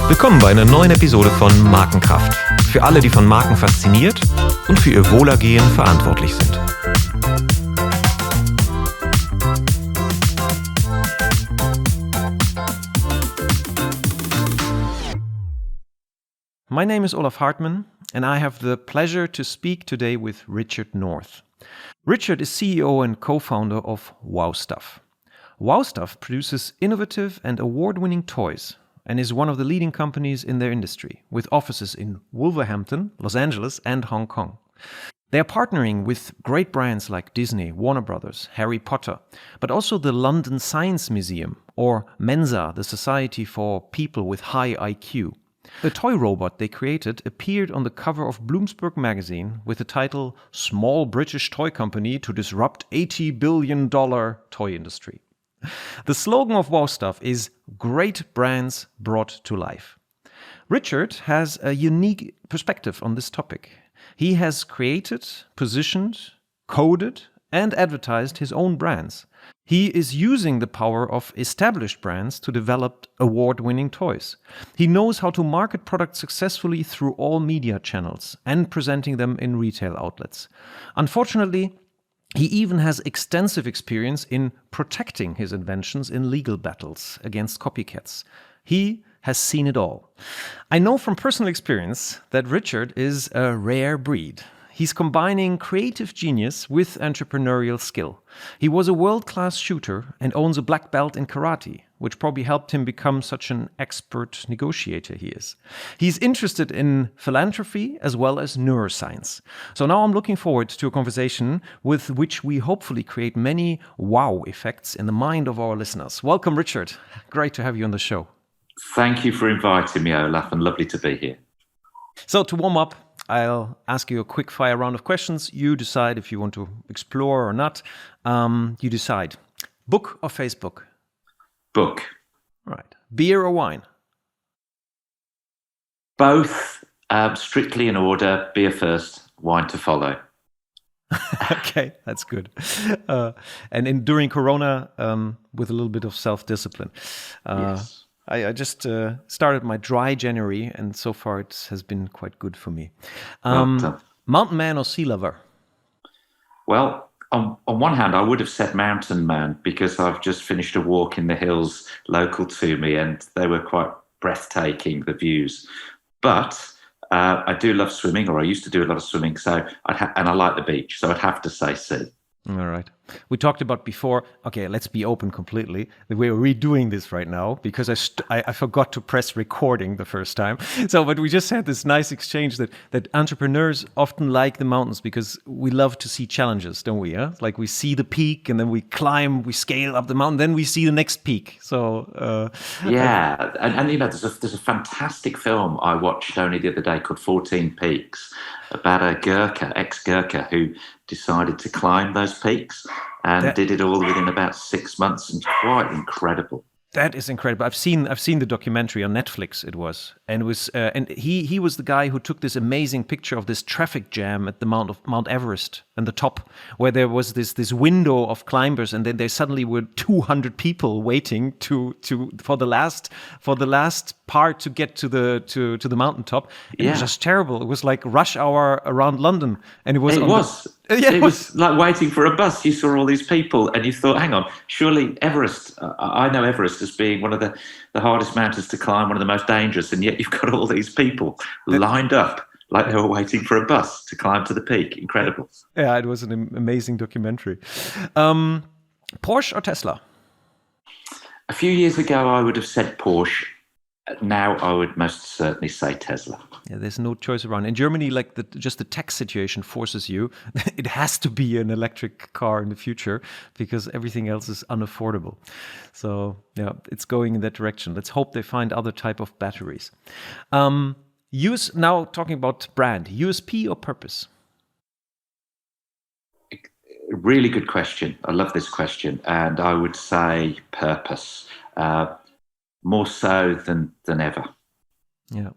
Willkommen bei einer neuen Episode von Markenkraft. Für alle, die von Marken fasziniert und für ihr Wohlergehen verantwortlich sind. My name is Olaf Hartmann, and I have the pleasure to speak today with Richard North. Richard is CEO and co-founder of Wow Stuff. Wow Stuff produces innovative and award-winning toys and is one of the leading companies in their industry, with offices in Wolverhampton, Los Angeles, and Hong Kong. They are partnering with great brands like Disney, Warner Brothers, Harry Potter, but also the London Science Museum or Mensa, the Society for People with High IQ. The toy robot they created appeared on the cover of Bloomsbury magazine with the title "Small British Toy Company to Disrupt $80 Billion Toy Industry." The slogan of Wow Stuff is "Great Brands Brought to Life." Richard has a unique perspective on this topic. He has created, positioned, coded, and advertised his own brands. He is using the power of established brands to develop award-winning toys. He knows how to market products successfully through all media channels and presenting them in retail outlets. Unfortunately, he even has extensive experience in protecting his inventions in legal battles against copycats. He has seen it all. I know from personal experience that Richard is a rare breed. He's combining creative genius with entrepreneurial skill. He was a world-class shooter and owns a black belt in karate, which probably helped him become such an expert negotiator he is. He's interested in philanthropy as well as neuroscience. So now I'm looking forward to a conversation with which we hopefully create many wow effects in the mind of our listeners. Welcome, Richard. Great to have you on the show. Thank you for inviting me, Olaf, and lovely to be here. So to warm up, I'll ask you a quick fire round of questions. You decide if you want to explore or not. You decide. Book or Facebook? Book. Right. Beer or wine? Both, strictly in order. Beer first, wine to follow. Okay, that's good. And during Corona, with a little bit of self-discipline. Yes. I just started my dry January, and so far it has been quite good for me. Mountain man or sea lover? Well, on one hand, I would have said mountain man because I've just finished a walk in the hills local to me, and they were quite breathtaking, the views. But I do love swimming, or I used to do a lot of swimming, and I like the beach, so I'd have to say sea. All right. We talked about before, okay, let's be open completely. We're redoing this right now because I forgot to press recording the first time. But we just had this nice exchange that entrepreneurs often like the mountains because we love to see challenges, don't we? Yeah? Like we see the peak and then we climb, we scale up the mountain, then we see the next peak. So yeah, and you know, there's a fantastic film I watched only the other day called 14 Peaks about a ex-Gurkha who decided to climb those peaks and did it all within about 6 months, and quite incredible. That is incredible. I've seen the documentary on Netflix. It was and he was the guy who took this amazing picture of this traffic jam at the Mount Everest and the top, where there was this window of climbers, and then there suddenly were 200 people waiting for the last part to get to the mountaintop. It was just terrible. It was like rush hour around London, and it was. It was like waiting for a bus. You saw all these people and you thought, hang on, surely Everest, I know Everest as being one of the hardest mountains to climb, one of the most dangerous, and yet you've got all these people lined up like they were waiting for a bus to climb to the peak. Incredible. Yeah, it was an amazing documentary. Porsche or Tesla? A few years ago, I would have said Porsche. Now I would most certainly say Tesla. Yeah, there's no choice around. In Germany, like just the tax situation forces you. It has to be an electric car in the future because everything else is unaffordable. So yeah, it's going in that direction. Let's hope they find other type of batteries. Now talking about brand, USP or purpose? Really good question. I love this question, and I would say purpose. More so than ever. Yeah.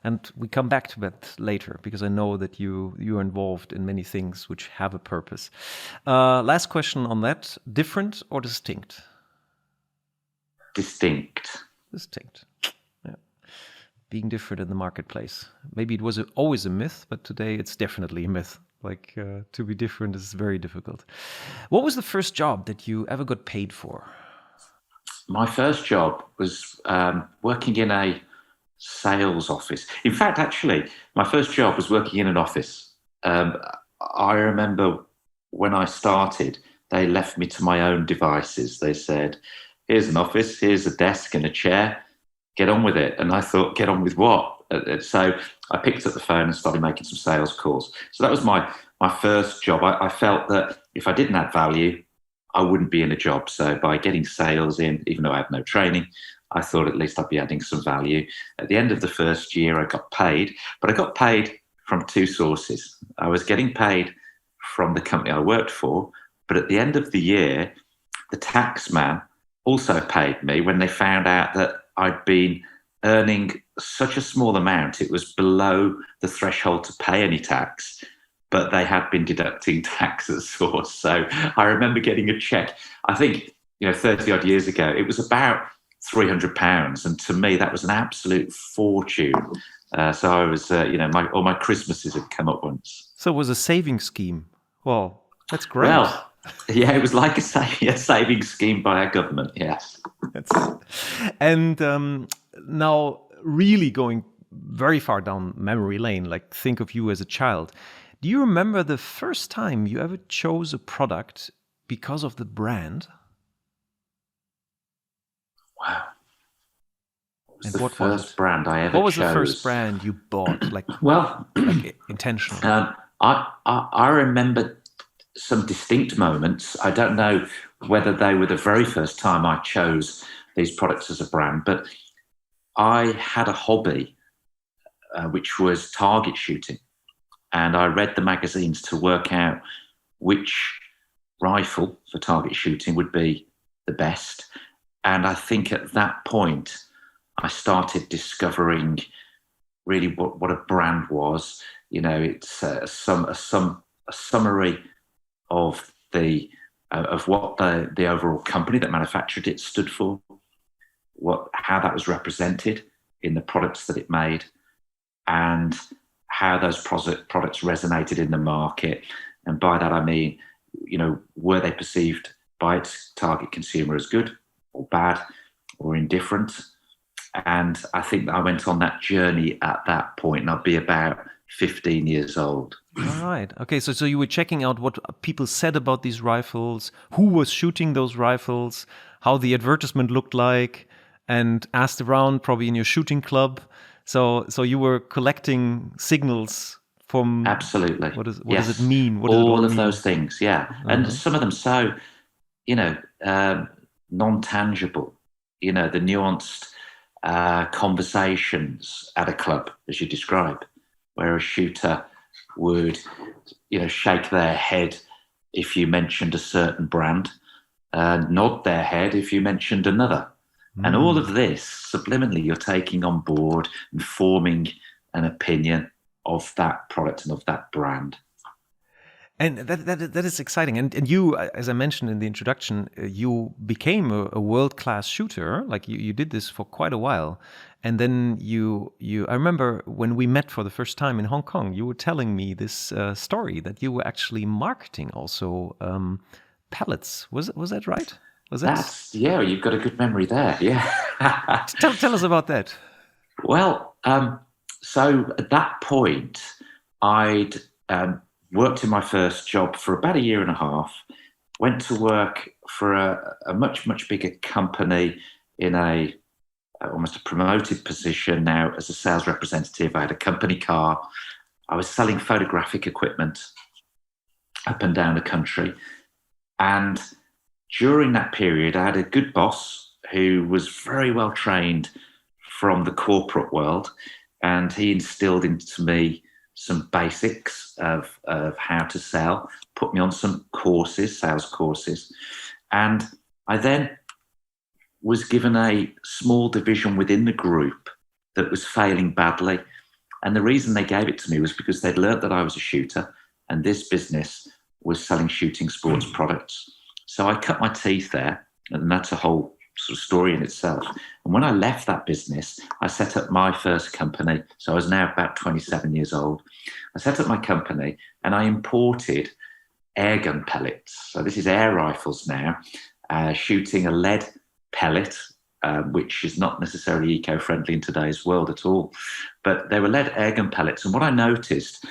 And we come back to that later because I know that you're involved in many things which have a purpose. Last question on that, different or distinct? Distinct. Distinct. Yeah. Being different in the marketplace. Maybe it was always a myth, but today it's definitely a myth. Like to be different is very difficult. What was the first job that you ever got paid for? My first job was working in a sales office. In fact, actually, my first job was working in an office. I remember when I started, they left me to my own devices. They said, here's an office, here's a desk and a chair, get on with it. And I thought, get on with what? So I picked up the phone and started making some sales calls. So that was my first job. I felt that if I didn't add value, I wouldn't be in a job. So by getting sales in, even though I had no training, I thought at least I'd be adding some value. At the end of the first year, I got paid, but I got paid from two sources. I was getting paid from the company I worked for, but at the end of the year, the tax man also paid me when they found out that I'd been earning such a small amount, it was below the threshold to pay any tax, but they had been deducting tax at source. So I remember getting a check, I think, 30 odd years ago, it was about £300. And to me, that was an absolute fortune. So I was, all my Christmases had come up once. So it was a saving scheme. Well, that's great. Well, yeah, it was like a saving scheme by our government, yes. That's it. And now really going very far down memory lane, like think of you as a child. Do you remember the first time you ever chose a product because of the brand? Wow. What was the first brand I ever chose? What was the first brand you bought? Like intentionally? I remember some distinct moments. I don't know whether they were the very first time I chose these products as a brand, but I had a hobby, which was target shooting. And I read the magazines to work out which rifle for target shooting would be the best. And I think at that point, I started discovering really what a brand was. It's a summary of what the overall company that manufactured it stood for, how that was represented in the products that it made, and how those products resonated in the market. And by that I mean, were they perceived by its target consumer as good or bad or indifferent? And I think that I went on that journey at that point, and I'd be about 15 years old. All right. Okay. So you were checking out what people said about these rifles, who was shooting those rifles, how the advertisement looked like, and asked around probably in your shooting club. So you were collecting signals from... Absolutely. What does it mean? What all does it of mean? those things, yeah. Uh-huh. And some of them so, non-tangible, the nuanced conversations at a club, as you describe, where a shooter would, shake their head if you mentioned a certain brand, nod their head if you mentioned another. And all of this, subliminally, you're taking on board and forming an opinion of that product and of that brand. And that is exciting. And you, as I mentioned in the introduction, you became a world-class shooter. Like you did this for quite a while. And then I remember when we met for the first time in Hong Kong, you were telling me this story that you were actually marketing also pellets. Was that right? Yeah, you've got a good memory there. Yeah. Tell us about that. Well, so at that point, I'd worked in my first job for about a year and a half, went to work for a much, much bigger company in almost a promoted position now as a sales representative. I had a company car. I was selling photographic equipment up and down the country. And during that period, I had a good boss who was very well trained from the corporate world, and he instilled into me some basics of how to sell, put me on some sales courses. And I then was given a small division within the group that was failing badly. And the reason they gave it to me was because they'd learnt that I was a shooter, and this business was selling shooting sports products. So I cut my teeth there, and that's a whole sort of story in itself. And when I left that business, I set up my first company. So I was now about 27 years old. I set up my company and I imported air gun pellets. So this is air rifles now, shooting a lead pellet, which is not necessarily eco-friendly in today's world at all. But they were lead air gun pellets. And what I noticed,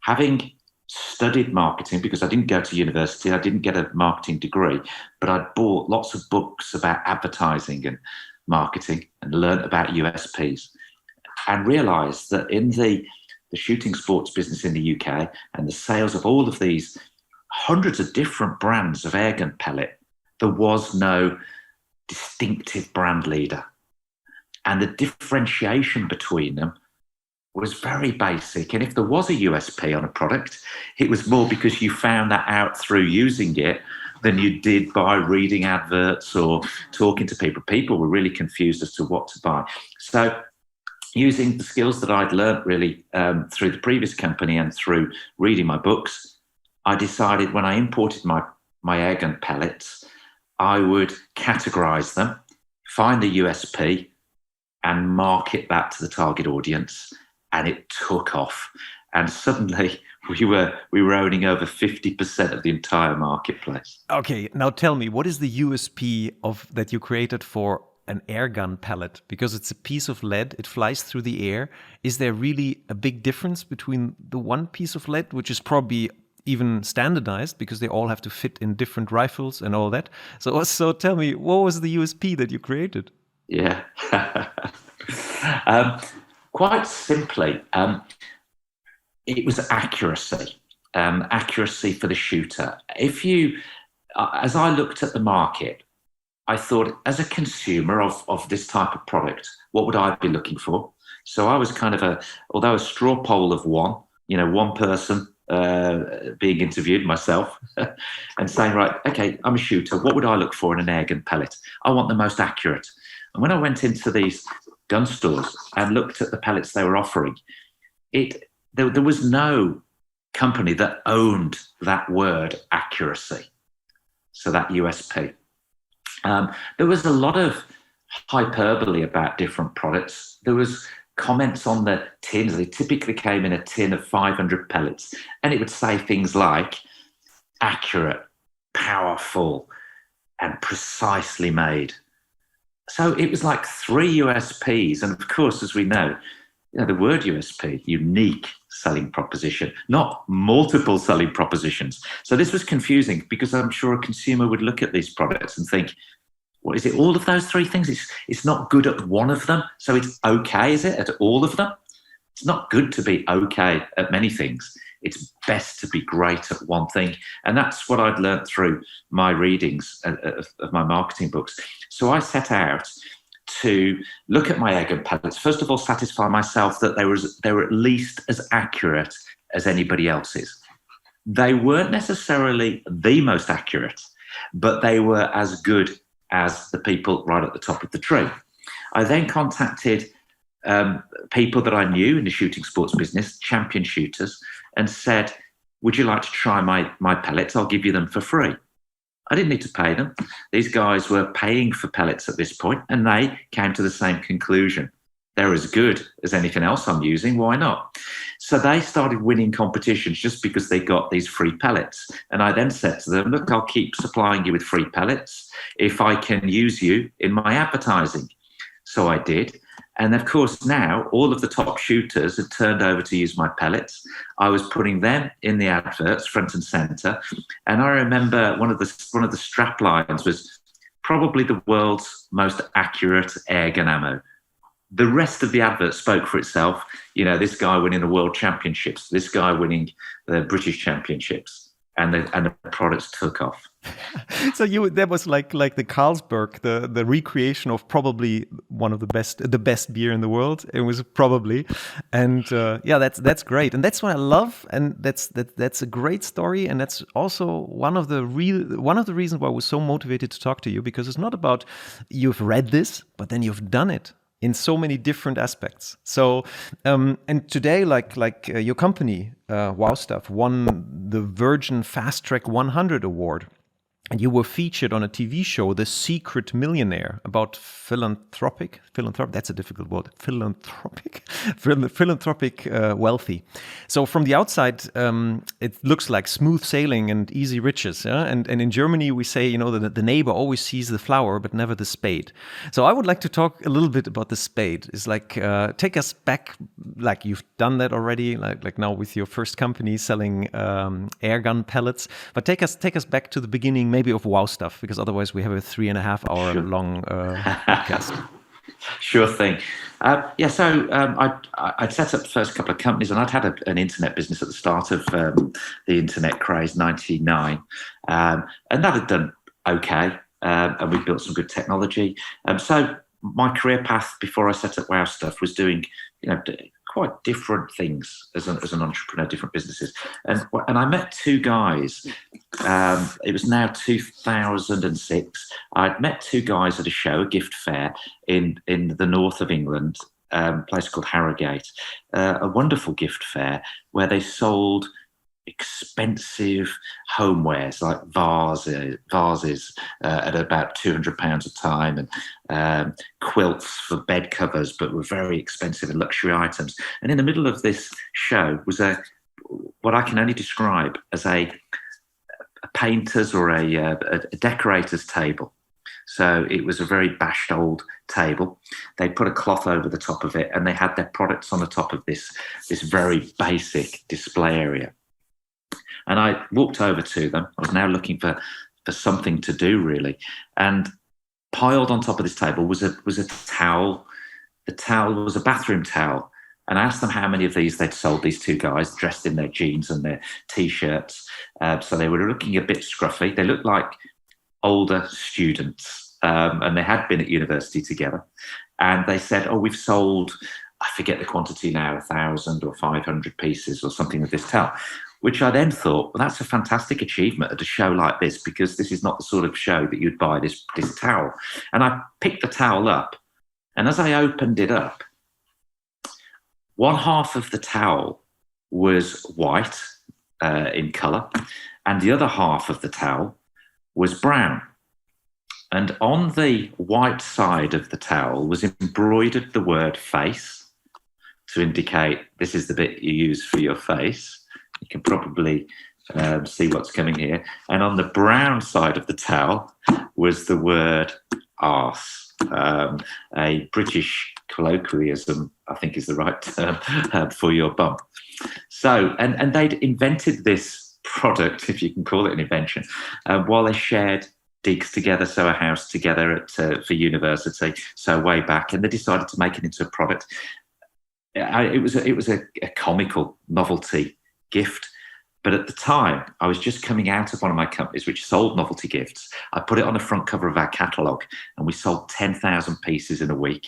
having studied marketing, because I didn't go to university, I didn't get a marketing degree, but I'd bought lots of books about advertising and marketing and learnt about USPs, and realised that in the shooting sports business in the UK and the sales of all of these hundreds of different brands of airgun pellet, there was no distinctive brand leader. And the differentiation between them was very basic. And if there was a USP on a product, it was more because you found that out through using it than you did by reading adverts or talking to people. People were really confused as to what to buy. So using the skills that I'd learnt really through the previous company and through reading my books, I decided when I imported my airgun pellets, I would categorise them, find the USP and market that to the target audience. And it took off. And suddenly we were owning over 50% of the entire marketplace. Okay, now tell me, what is the USP of that you created for an air gun pellet? Because it's a piece of lead, it flies through the air. Is there really a big difference between the one piece of lead, which is probably even standardized because they all have to fit in different rifles and all that? So tell me, what was the USP that you created? Yeah. Quite simply, it was accuracy. Accuracy for the shooter. As I looked at the market, I thought, as a consumer of this type of product, what would I be looking for? So I was kind of although a straw poll of one person being interviewed, myself, and saying, right, okay, I'm a shooter. What would I look for in an airgun pellet? I want the most accurate. And when I went into these gun stores and looked at the pellets they were offering, there was no company that owned that word accuracy, so that USP. There was a lot of hyperbole about different products. There was comments on the tins. They typically came in a tin of 500 pellets, and it would say things like accurate, powerful, and precisely made. So it was like 3 USPs. And of course, as we know, the word USP, unique selling proposition, not multiple selling propositions. So this was confusing because I'm sure a consumer would look at these products and think, what is it? All of those 3 things? It's not good at one of them. So it's okay, is it, at all of them? It's not good to be okay at many things. It's best to be great at one thing. And that's what I'd learned through my readings of my marketing books. So I set out to look at my airgun pellets. First of all, satisfy myself that they were at least as accurate as anybody else's. They weren't necessarily the most accurate, but they were as good as the people right at the top of the tree. I then contacted people that I knew in the shooting sports business, champion shooters, and said, would you like to try my pellets? I'll give you them for free. I didn't need to pay them. These guys were paying for pellets at this point, and they came to the same conclusion. They're as good as anything else I'm using. Why not? So they started winning competitions just because they got these free pellets. And I then said to them, look, I'll keep supplying you with free pellets if I can use you in my advertising. So I did. And of course, now all of the top shooters had turned over to use my pellets. I was putting them in the adverts front and center. And I remember one of the strap lines was probably the world's most accurate airgun ammo. The rest of the advert spoke for itself. This guy winning the world championships, this guy winning the British championships, and the products took off. So that was like the Carlsberg, the recreation of probably one of the best beer in the world. It was probably, and that's great, and that's what I love, and that's a great story, and that's also one of the reasons why I was so motivated to talk to you, because it's not about you've read this, but then you've done it in so many different aspects. So, and today, like your company, Wow Stuff, won the Virgin Fast Track 100 award. And you were featured on a TV show, The Secret Millionaire, about philanthropic, that's a difficult word, philanthropic wealthy. So from the outside, it looks like smooth sailing and easy riches. Yeah? And in Germany, we say, that the neighbor always sees the flower, but never the spade. So I would like to talk a little bit about the spade. It's like, take us back, like you've done that already, like now with your first company selling air gun pellets. But take us back to the beginning, maybe of Wow Stuff, because otherwise we have a 3.5 hour long podcast. Sure thing. I'd set up the first couple of companies, and I'd had an internet business at the start of the internet craze, 99, and that had done okay, and we built some good technology. So my career path before I set up Wow Stuff was doing, quite different things as an entrepreneur, different businesses. And I met two guys. It was now 2006. I'd met two guys at a show, a gift fair in the north of England, a place called Harrogate, a wonderful gift fair where they sold expensive homewares like vases at about £200 a time, and quilts for bed covers, but were very expensive and luxury items. And in the middle of this show was what I can only describe as a painter's or a decorator's table. So it was a very bashed old table. They put a cloth over the top of it, and they had their products on the top of this very basic display area. And I walked over to them. I was now looking for something to do, really. And piled on top of this table was a towel. The towel was a bathroom towel. And I asked them how many of these they'd sold, these two guys, dressed in their jeans and their T-shirts. So they were looking a bit scruffy. They looked like older students, and they had been at university together. And they said, we've sold, I forget the quantity now, 1,000 or 500 pieces or something of this towel. Which I then thought, well, that's a fantastic achievement at a show like this, because this is not the sort of show that you'd buy this towel. And I picked the towel up, and as I opened it up, one half of the towel was white in colour, and the other half of the towel was brown. And on the white side of the towel was embroidered the word face, to indicate this is the bit you use for your face. You can probably see what's coming here. And on the brown side of the towel was the word arse, a British colloquialism, I think is the right term, for your bum. So, and they'd invented this product, if you can call it an invention, while they shared digs together, so a house together for university, so way back. And they decided to make it into a product. It was a comical novelty gift. But at the time, I was just coming out of one of my companies which sold novelty gifts. I put it on the front cover of our catalogue, and we sold 10,000 pieces in a week.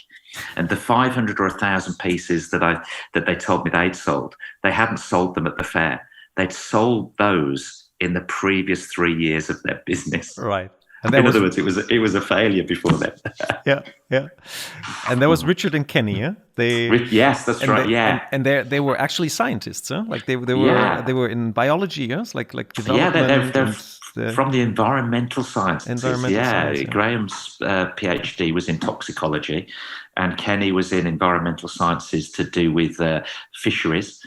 And the 500 or 1,000 pieces that they told me they'd sold, they hadn't sold them at the fair. They'd sold those in the previous 3 years of their business. Right. And in other words, it was a failure before that. Yeah. And there was Richard and Kenny, yeah? Yes, that's right. And they were actually scientists, huh? Like they were in biology, yes, like development. They're from the environmental sciences. Science, Graham's PhD was in toxicology, and Kenny was in environmental sciences to do with fisheries,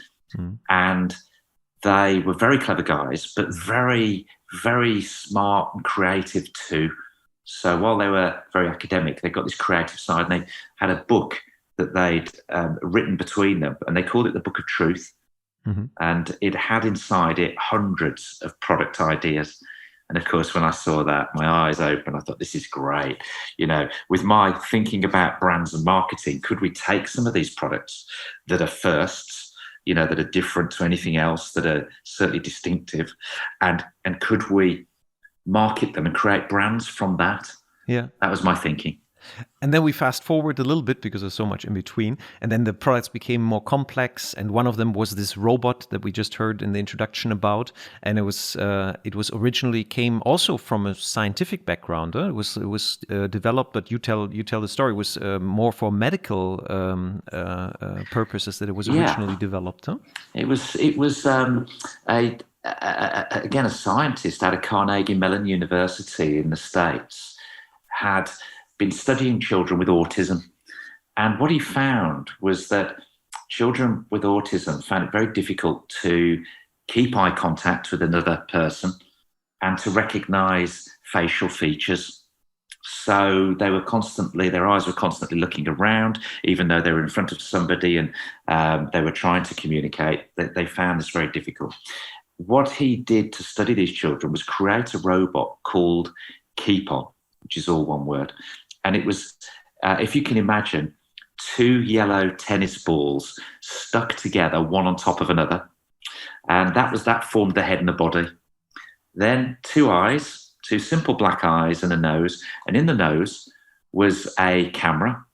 and they were very clever guys, but very, very smart and creative too. So while they were very academic, they got this creative side, and they had a book that they'd written between them, and they called it the Book of Truth. And it had inside it hundreds of product ideas. And of course, when I saw that, my eyes opened. I thought, this is great. With my thinking about brands and marketing, could we take some of these products that are firsts, that are different to anything else, that are certainly distinctive, and could we market them and create brands from that? Yeah. That was my thinking. And then we fast forward a little bit, because there's so much in between. And then the products became more complex. And one of them was this robot that we just heard in the introduction about. And it was originally came also from a scientific background. It was developed, but you tell the story. It was more for medical purposes that it was originally developed. Huh? It was a again, a scientist out of Carnegie Mellon University in the States, had been studying children with autism. And what he found was that children with autism found it very difficult to keep eye contact with another person and to recognize facial features. So their eyes were constantly looking around, even though they were in front of somebody and they were trying to communicate. They found this very difficult. What he did to study these children was create a robot called Keep On, which is all one word. And it was, if you can imagine, 2 yellow tennis balls stuck together, one on top of another. And that formed the head and the body. Then 2 eyes, 2 simple black eyes and a nose. And in the nose was a camera.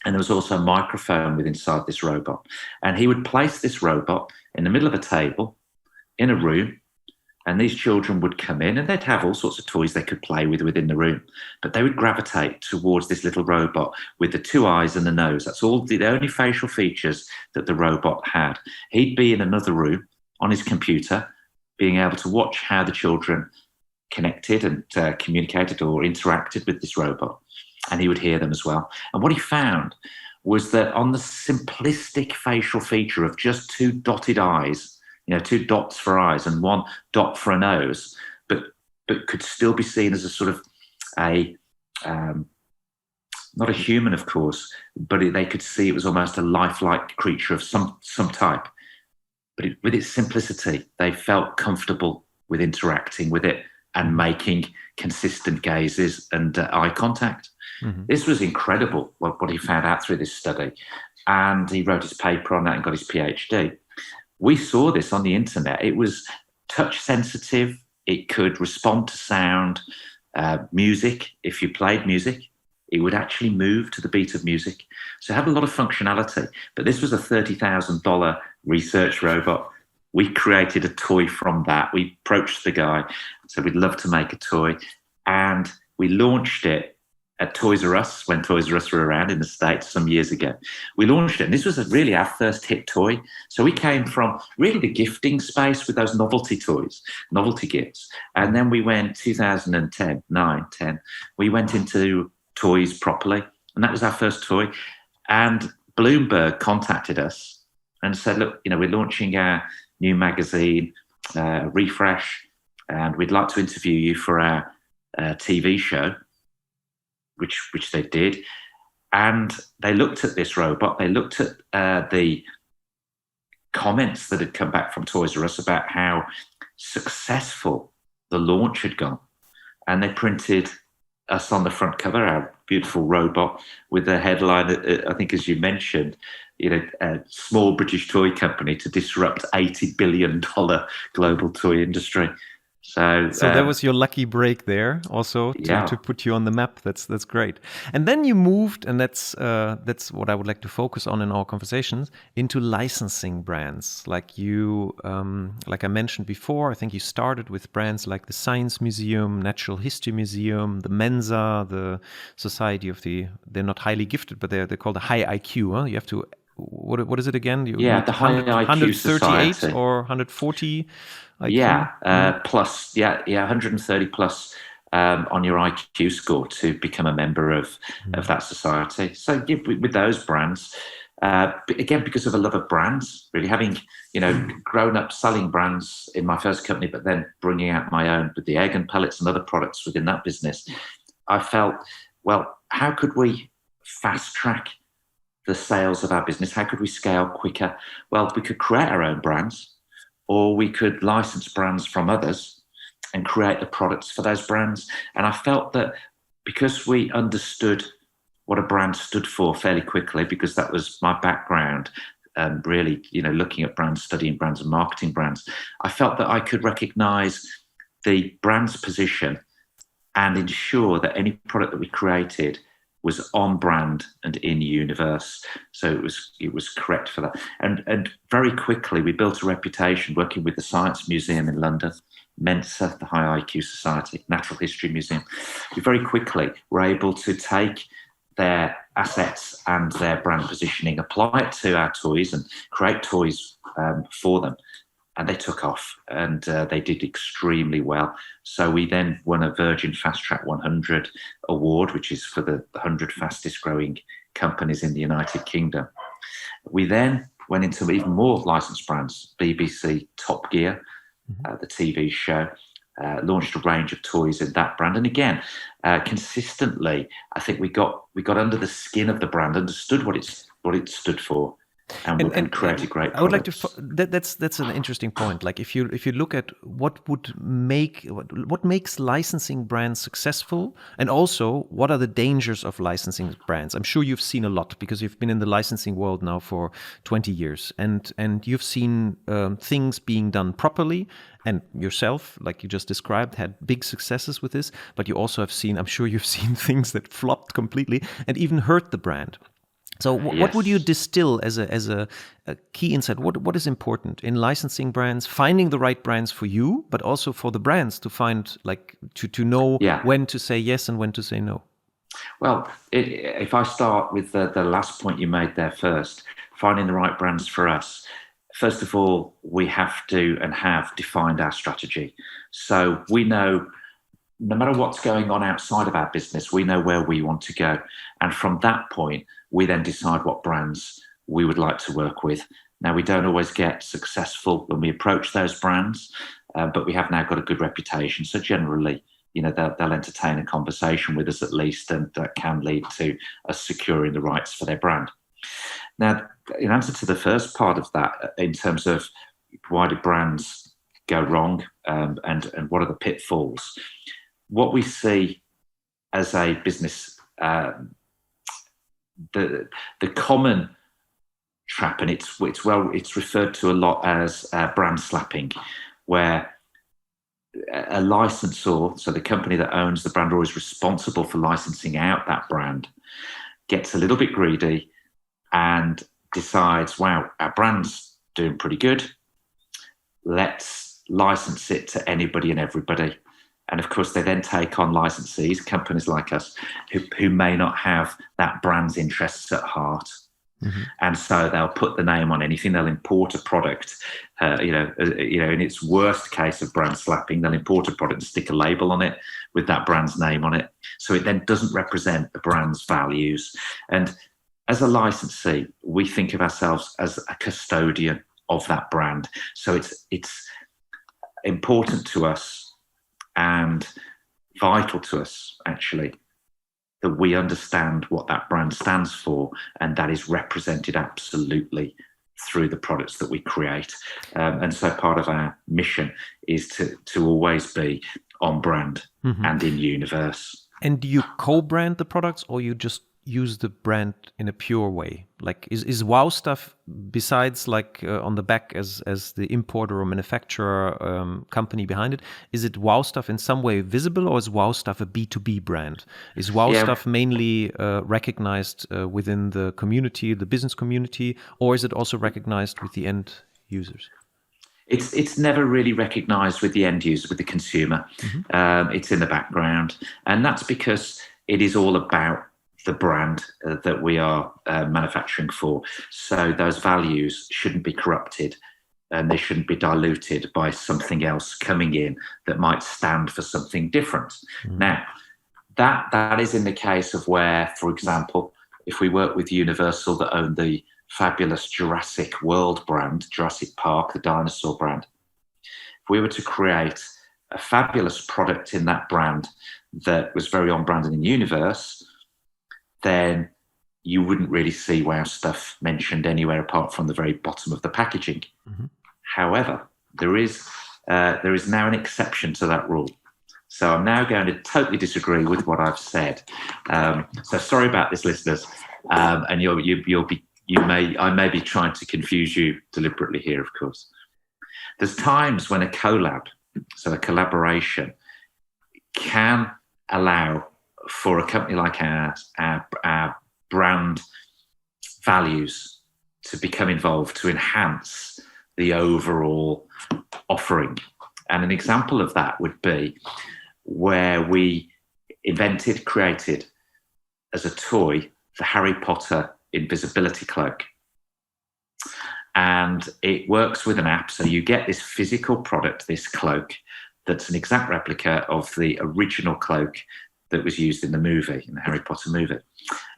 And there was also a microphone within inside this robot. And he would place this robot in the middle of a table in a room. And these children would come in and they'd have all sorts of toys they could play with within the room. But they would gravitate towards this little robot with the 2 eyes and the nose. That's all the only facial features that the robot had. He'd be in another room on his computer, being able to watch how the children connected and communicated or interacted with this robot. And he would hear them as well. And what he found was that on the simplistic facial feature of just 2 dotted eyes, 2 dots for eyes and 1 dot for a nose, but could still be seen as a sort of not a human, of course, but they could see it was almost a lifelike creature of some type. But with its simplicity, they felt comfortable with interacting with it and making consistent gazes and eye contact. Mm-hmm. This was incredible, what he found out through this study. And he wrote his paper on that and got his PhD. We saw this on the internet. It was touch sensitive. It could respond to sound, music. If you played music, it would actually move to the beat of music. So it had a lot of functionality. But this was a $30,000 research robot. We created a toy from that. We approached the guy, said we'd love to make a toy. And we launched it at Toys R Us, when Toys R Us were around in the States some years ago. We launched it, and this was really our first hit toy. So we came from really the gifting space with those novelty toys, novelty gifts. And then we went 2010, 10, we went into toys properly, and that was our first toy. And Bloomberg contacted us and said, look, we're launching our new magazine, Refresh, and we'd like to interview you for our TV show. Which they did, and they looked at this robot. They looked at the comments that had come back from Toys R Us about how successful the launch had gone, and they printed us on the front cover, our beautiful robot, with the headline, I think, as you mentioned, a small British toy company to disrupt $80 billion global toy industry. So that was your lucky break there, also to put you on the map. That's great. And then you moved, and that's what I would like to focus on in our conversations, into licensing brands. Like like I mentioned before, I think you started with brands like the Science Museum, Natural History Museum, the Mensa, the Society of they're not highly gifted, but they're called the High IQ. Huh? You have to. What is it again? The High IQ 138 Society. Or 140 IQ? 130 plus on your IQ score to become a member of that society. So with those brands, again, because of a love of brands, really having, grown up selling brands in my first company, but then bringing out my own with the egg and pellets and other products within that business, I felt, well, how could we fast track the sales of our business? How could we scale quicker? Well, we could create our own brands, or we could license brands from others and create the products for those brands. And I felt that because we understood what a brand stood for fairly quickly, because that was my background, really, looking at brands, studying brands and marketing brands, I felt that I could recognize the brand's position and ensure that any product that we created was on brand and in universe. So it was correct for that. And very quickly we built a reputation working with the Science Museum in London, Mensa, the High IQ Society, Natural History Museum. We very quickly were able to take their assets and their brand positioning, apply it to our toys and create toys for them. and they took off, and they did extremely well. So we then won a Virgin Fast Track 100 award, which is for the 100 fastest growing companies in the United Kingdom. We then went into even more licensed brands, BBC Top Gear, the TV show, launched a range of toys in that brand. And again, consistently, I think we got under the skin of the brand, understood what it stood for, and created great products. I would like to. That's an interesting point. Like if you look at what makes licensing brands successful, and also what are the dangers of licensing brands. I'm sure you've seen a lot because you've been in the licensing world now for 20 years, and you've seen things being done properly. And yourself, like you just described, had big successes with this. But you also have seen, I'm sure you've seen things that flopped completely and even hurt the brand. So what would you distill as a key insight? What is important in licensing brands, finding the right brands for you, but also for the brands to find, like, to know when to say yes and when to say no? Well, if I start with the last point you made there first, finding the right brands for us, first of all, we have to and have defined our strategy. So we know no matter what's going on outside of our business, we know where we want to go. And from that point, we then decide what brands we would like to work with. Now, we don't always get successful when we approach those brands, but we have now got a good reputation. So generally, they'll entertain a conversation with us at least, and that can lead to us securing the rights for their brand. Now, in answer to the first part of that, in terms of why do brands go wrong and what are the pitfalls, what we see as a business, the common trap, and it's referred to a lot as brand slapping, where a licensor, so the company that owns the brand or is responsible for licensing out that brand, gets a little bit greedy and decides, wow, our brand's doing pretty good, let's license it to anybody and everybody. And of course, they then take on licensees, companies like us, who may not have that brand's interests at heart. Mm-hmm. And so they'll put the name on anything. They'll import a product, in its worst case of brand slapping, they'll import a product and stick a label on it with that brand's name on it. So it then doesn't represent the brand's values. And as a licensee, we think of ourselves as a custodian of that brand. So it's important to us and vital to us, actually, that we understand what that brand stands for, and that is represented absolutely through the products that we create. And so part of our mission is to always be on brand and in universe. And do you co-brand the products, or you just use the brand in a pure way? Like is Wow Stuff, besides like on the back as the importer or manufacturer company behind it, is it Wow Stuff in some way visible, or is Wow Stuff a B2B brand? Is Wow Stuff mainly recognized within the community, the business community, or is it also recognized with the end users? It's never really recognized with the end user, with the consumer. It's in the background, and that's because it is all about the brand that we are manufacturing for. So those values shouldn't be corrupted, and they shouldn't be diluted by something else coming in that might stand for something different. Now, that is in the case of where, for example, if we work with Universal that own the fabulous Jurassic World brand, Jurassic Park, the dinosaur brand, if we were to create a fabulous product in that brand that was very on brand in the universe, then you wouldn't really see Wow Stuff mentioned anywhere apart from the very bottom of the packaging. However, there is now an exception to that rule. So I'm now going to totally disagree with what I've said. So sorry about this, listeners. And I may be trying to confuse you deliberately here, of course. There's times when a collab, so a collaboration, can allow for a company like ours, our brand values to become involved, to enhance the overall offering. And an example of that would be where we created as a toy, the Harry Potter invisibility cloak. and it works with an app. So you get this physical product, this cloak, that's an exact replica of the original cloak that was used in the movie, in the Harry Potter movie.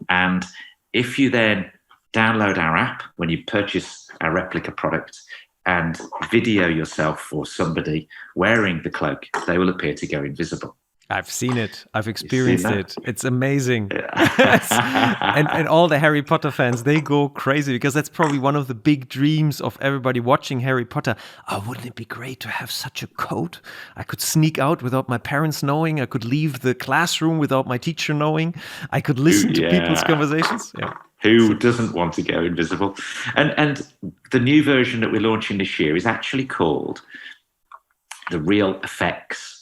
And if you then download our app when you purchase our replica product and video yourself or somebody wearing the cloak, they will appear to go invisible. I've seen it. I've experienced it. It's amazing. and all the Harry Potter fans, they go crazy because that's probably one of the big dreams of everybody watching Harry Potter. Oh, wouldn't it be great to have such a coat? I could sneak out without my parents knowing. I could leave the classroom without my teacher knowing. I could listen to people's conversations. Yeah. Who doesn't want to go invisible? And the new version that we're launching this year is actually called the Real Effects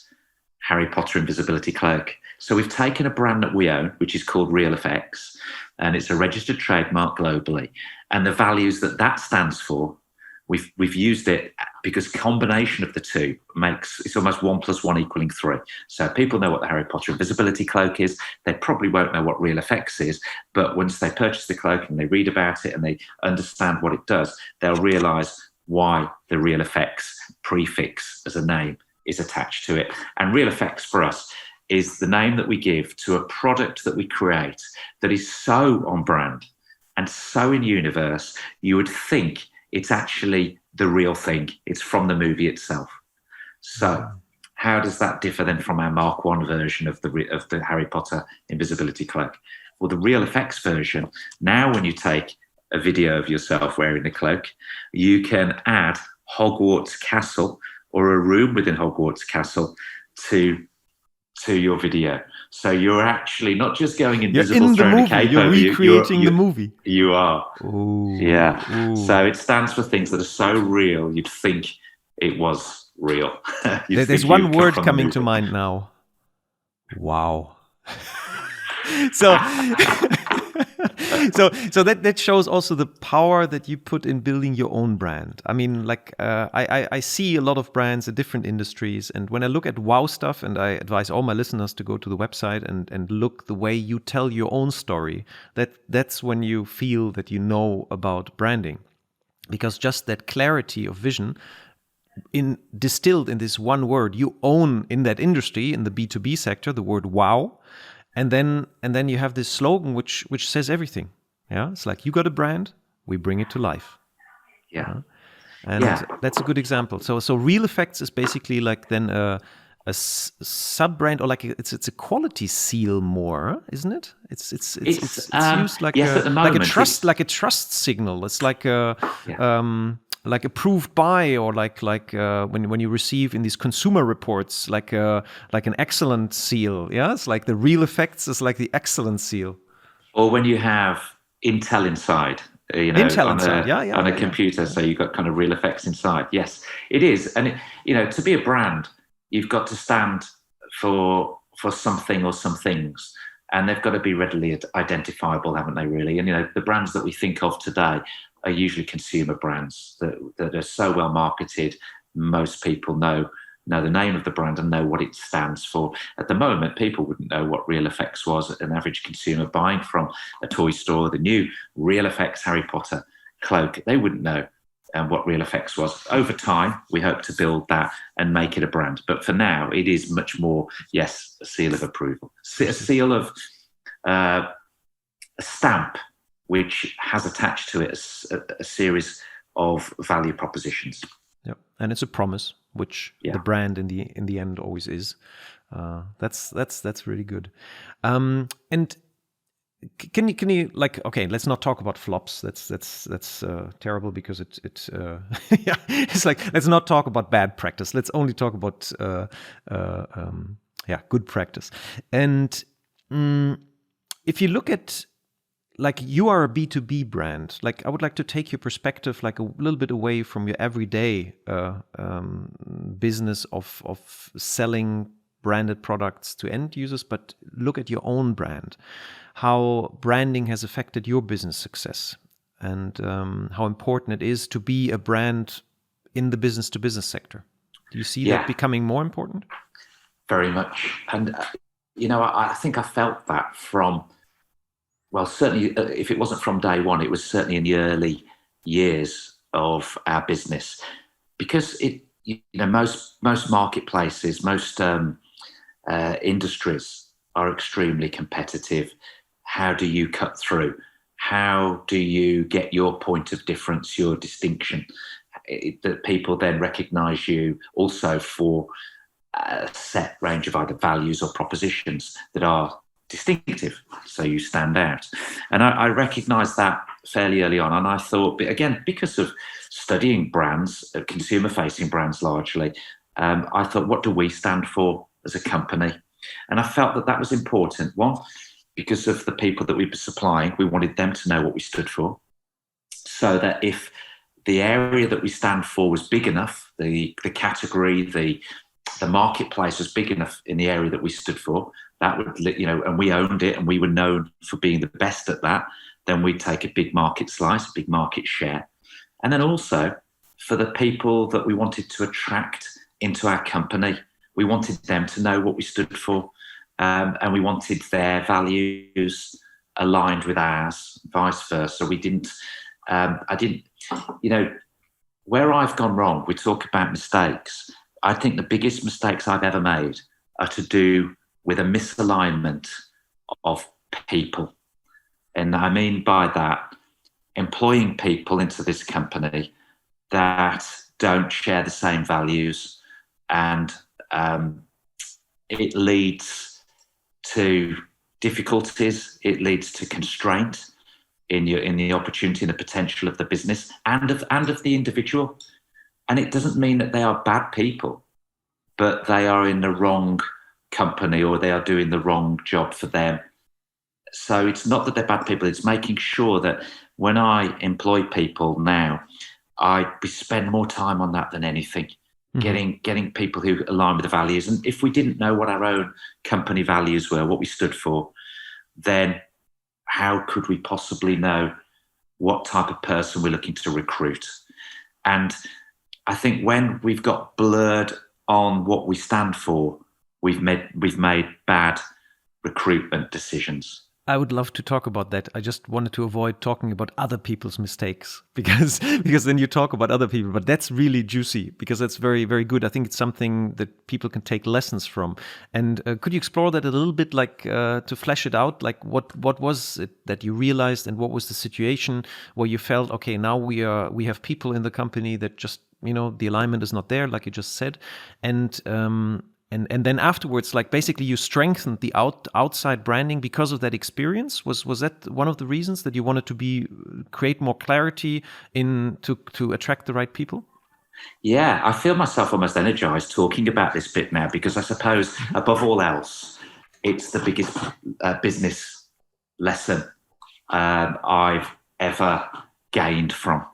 Harry Potter Invisibility Cloak. So we've taken a brand that we own, which is called Real Effects, and it's a registered trademark globally. And the values that that stands for, we've used it because combination of the two it's almost 1 + 1 = 3. So people know what the Harry Potter Invisibility Cloak is. They probably won't know what Real Effects is, but once they purchase the cloak and they read about it and they understand what it does, they'll realize why the Real Effects prefix as a name is attached to it. And Real Effects for us is the name that we give to a product that we create that is so on brand and so in universe, you would think it's actually the real thing. It's from the movie itself. So how does that differ then from our Mark 1 version of the Harry Potter Invisibility Cloak? Well, the Real Effects version, now when you take a video of yourself wearing the cloak, you can add Hogwarts Castle or a room within Hogwarts Castle to your video. So you're actually not just going invisible, throwing a cape over you. You're recreating the movie. You are. Ooh. Yeah. Ooh. So it stands for things that are so real, you'd think it was real. There's one word coming to mind now. Wow. So that shows also the power that you put in building your own brand. I mean, like I see a lot of brands in different industries, and when I look at Wow Stuff, and I advise all my listeners to go to the website and look the way you tell your own story, that's when you feel that you know about branding, because just that clarity of vision distilled in this one word, you own in that industry, in the B2B sector, the word wow. And then you have this slogan which says everything. Yeah, it's like, you got a brand, we bring it to life. Yeah, and that's a good example. So Real Effects is basically like then a sub brand, or like it's a quality seal more, isn't it? It's used like yes, at the moment, like a trust signal. It's like like approved by, or like when you receive in these consumer reports, like an excellent seal. Yeah, it's like the Real Effects is like the excellent seal. Or when you have Intel inside, on a computer, so you've got kind of Real Effects inside. Yes, it is, and to be a brand, you've got to stand for something or some things, and they've got to be readily identifiable, haven't they? Really, and the brands that we think of today are usually consumer brands that are so well marketed. Most people know the name of the brand and know what it stands for. At the moment, people wouldn't know what Real Effects was. An average consumer buying from a toy store the new Real Effects Harry Potter cloak, they wouldn't know what Real Effects was. Over time, we hope to build that and make it a brand. But for now, it is much more, yes, a seal of approval, a seal of a stamp, which has attached to it a series of value propositions. Yeah, and it's a promise, which the brand in the end always is. That's really good. And can you like, okay, let's not talk about flops. That's terrible, because it's like, let's not talk about bad practice. Let's only talk about good practice. And if you look at, like, you are a B2B brand, like I would like to take your perspective like a little bit away from your everyday business of selling branded products to end users, but look at your own brand, how branding has affected your business success, and how important it is to be a brand in the business to business sector. Do you see that becoming more important? Very much. And, I think I felt that from, well, certainly if it wasn't from day one, it was certainly in the early years of our business, because most marketplaces, most industries are extremely competitive. How do you cut through? How do you get your point of difference, your distinction, that people then recognise you also for a set range of either values or propositions that are distinctive, so you stand out. And I recognised that fairly early on, and I thought, but again, because of studying brands, consumer-facing brands largely, I thought, what do we stand for as a company? And I felt that was important. One, because of the people that we were supplying, we wanted them to know what we stood for, so that if the area that we stand for was big enough, the category, the marketplace was big enough in the area that we stood for, that would, and we owned it and we were known for being the best at that, then we'd take a big market slice, a big market share. And then also for the people that we wanted to attract into our company, we wanted them to know what we stood for, and we wanted their values aligned with ours, vice versa. Where I've gone wrong, we talk about mistakes. I think the biggest mistakes I've ever made are to do with a misalignment of people. And I mean by that, employing people into this company that don't share the same values, and it leads to difficulties, it leads to constraint in the opportunity and the potential of the business and of the individual. And it doesn't mean that they are bad people, but they are in the wrong company or they are doing the wrong job for them. So it's not that they're bad people, it's making sure that when I employ people now, we spend more time on that than anything, getting people who align with the values. And if we didn't know what our own company values were, what we stood for, then how could we possibly know what type of person we're looking to recruit? And I think when we've got blurred on what we stand for, we've made bad recruitment decisions. I would love to talk about that. I just wanted to avoid talking about other people's mistakes because then you talk about other people. But that's really juicy because that's very, very good. I think it's something that people can take lessons from. And could you explore that a little bit, like to flesh it out? Like what was it that you realized, and what was the situation where you felt, okay, now we have people in the company that just, the alignment is not there, like you just said, and then afterwards, like basically you strengthened the outside branding because of that experience. Was that one of the reasons that you wanted to create more clarity to attract the right people? Yeah, I feel myself almost energized talking about this bit now, because I suppose above all else, it's the biggest business lesson I've ever gained from,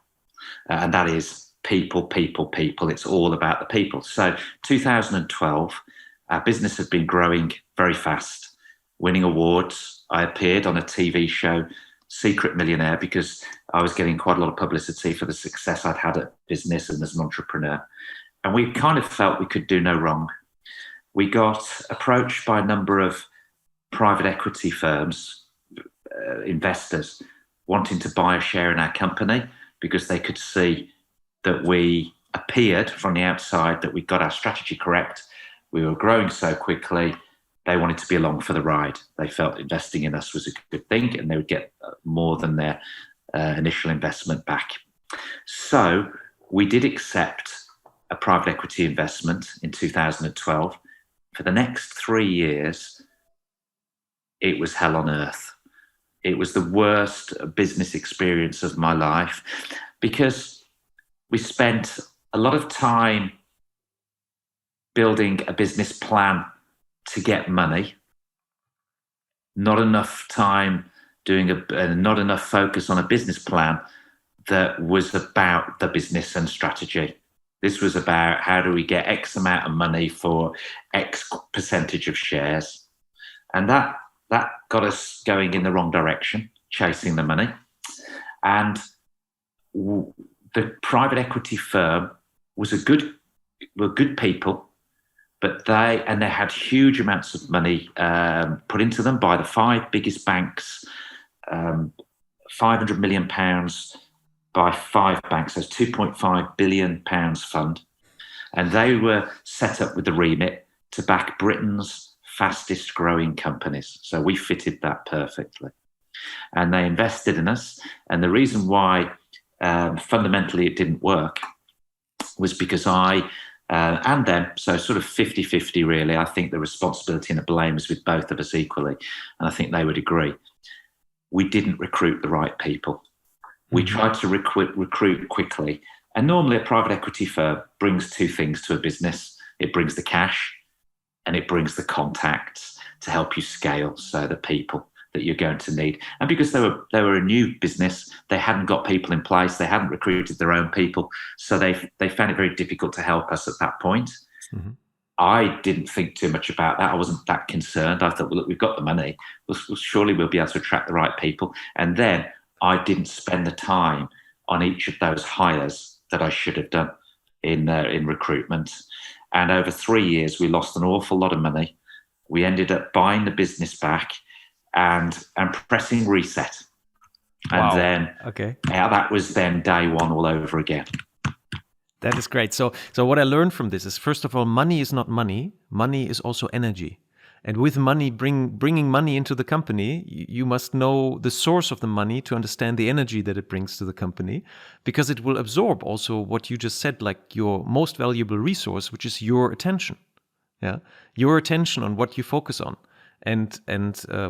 and that is people. It's all about the people. So 2012, our business had been growing very fast, winning awards. I appeared on a TV show, Secret Millionaire, because I was getting quite a lot of publicity for the success I'd had at business and as an entrepreneur. And we kind of felt we could do no wrong. We got approached by a number of private equity firms, investors, wanting to buy a share in our company because they could see that we appeared from the outside that we got our strategy correct. We were growing so quickly, they wanted to be along for the ride. They felt investing in us was a good thing and they would get more than their initial investment back. So we did accept a private equity investment in 2012. For the next 3 years, it was hell on earth. It was the worst business experience of my life, because we spent a lot of time building a business plan to get money, not enough time not enough focus on a business plan that was about the business and strategy. This was about how do we get X amount of money for X percentage of shares. And that got us going in the wrong direction, chasing the money. And the private equity firm were good people, but they had huge amounts of money put into them by the 5 biggest banks, £500 million by 5 banks. So it's £2.5 billion fund. And they were set up with the remit to back Britain's fastest growing companies. So we fitted that perfectly. And they invested in us. And the reason why fundamentally it didn't work was because I and them, so sort of 50-50 really. I think the responsibility and the blame is with both of us equally. And I think they would agree. We didn't recruit the right people. We tried to recruit quickly. And normally a private equity firm brings two things to a business. It brings the cash and it brings the contacts to help you scale, so the people that you're going to need. And because they were a new business, they hadn't got people in place, they hadn't recruited their own people, so they found it very difficult to help us at that point. Mm-hmm. I didn't think too much about that. I wasn't that concerned. I thought, well, look, we've got the money. Surely we'll be able to attract the right people. And then I didn't spend the time on each of those hires that I should have done in recruitment. And over 3 years, we lost an awful lot of money. We ended up buying the business back and pressing reset. Wow. And then that was then day one all over again. That is great. So what I learned from this is, first of all, money is not money. Money is also energy. And with money, bringing money into the company, you must know the source of the money to understand the energy that it brings to the company, because it will absorb also what you just said, like your most valuable resource, which is your attention. Yeah, your attention on what you focus on. And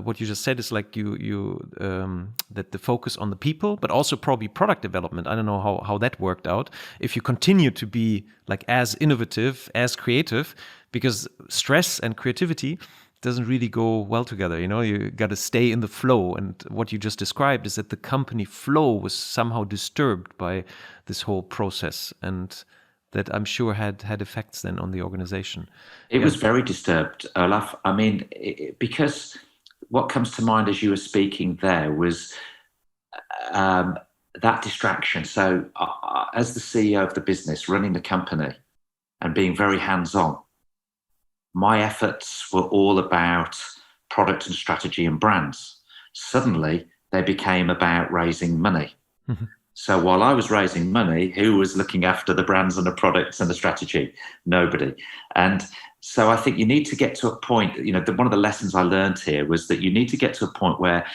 what you just said is like that the focus on the people, but also probably product development. I don't know how that worked out. If you continue to be like as innovative, as creative, because stress and creativity doesn't really go well together. You got to stay in the flow. And what you just described is that the company flow was somehow disturbed by this whole process, and that I'm sure had effects then on the organization. It was very disturbed, Olaf. I mean, because what comes to mind as you were speaking there was that distraction. So as the CEO of the business, running the company and being very hands-on, my efforts were all about product and strategy and brands. Suddenly, they became about raising money. Mm-hmm. So while I was raising money, who was looking after the brands and the products and the strategy? Nobody. And so I think you need to get to a point, one of the lessons I learned here was that you need to get to a point where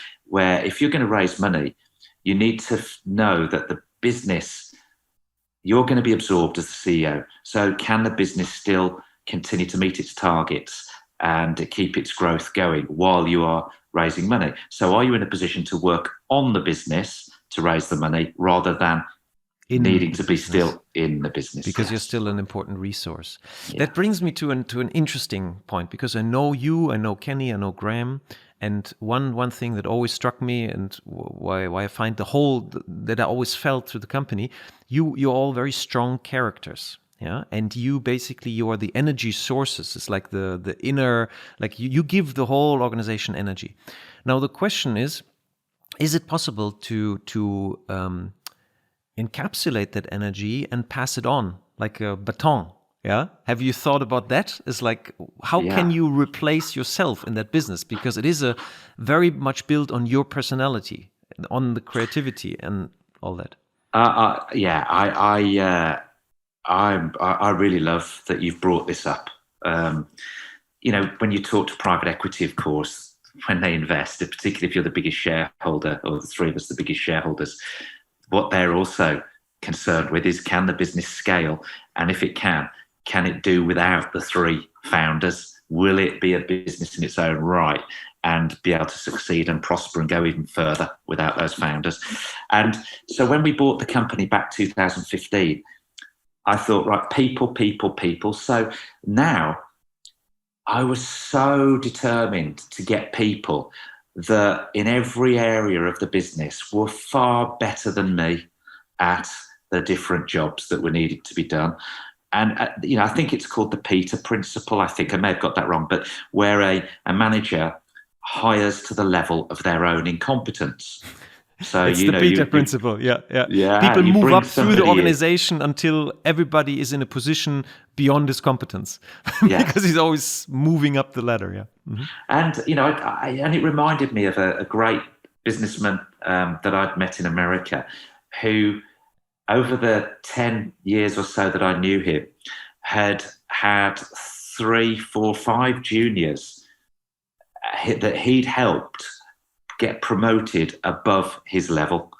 if you're going to raise money, you need to know that the business, you're going to be absorbed as the CEO. So can the business still continue to meet its targets and keep its growth going while you are raising money? So are you in a position to work on the business to raise the money rather than needing to be still in the business? Because you're still an important resource. Yeah. That brings me to an interesting point, because I know you, I know Kenny, I know Graham, and one thing that always struck me, and why I find the whole that I always felt through the company, you're all very strong characters. Yeah, and you are the energy sources. It's like the inner, like you give the whole organization energy. Now the question is it possible to encapsulate that energy and pass it on like a baton? Yeah, have you thought about that? It's like, how can you replace yourself in that business? Because it is a very much built on your personality, on the creativity and all that. I really love that you've brought this up. When you talk to private equity, of course, when they invest, particularly if you're the biggest shareholder, or the three of us the biggest shareholders, what they're also concerned with is, can the business scale? And if it can it do without the three founders? Will it be a business in its own right and be able to succeed and prosper and go even further without those founders? And so when we bought the company back 2015, I thought, right, people. So now I was so determined to get people that in every area of the business were far better than me at the different jobs that were needed to be done. And, I think it's called the Peter principle. I think I may have got that wrong, but where a manager hires to the level of their own incompetence. So it's the Peter principle. Yeah. People move up through the organization until everybody is in a position beyond his competence, because he's always moving up the ladder. Yeah, mm-hmm. And and it reminded me of a great businessman that I'd met in America, who over the 10 years or so that I knew him, had had 3, 4, 5 juniors that he'd helped get promoted above his level.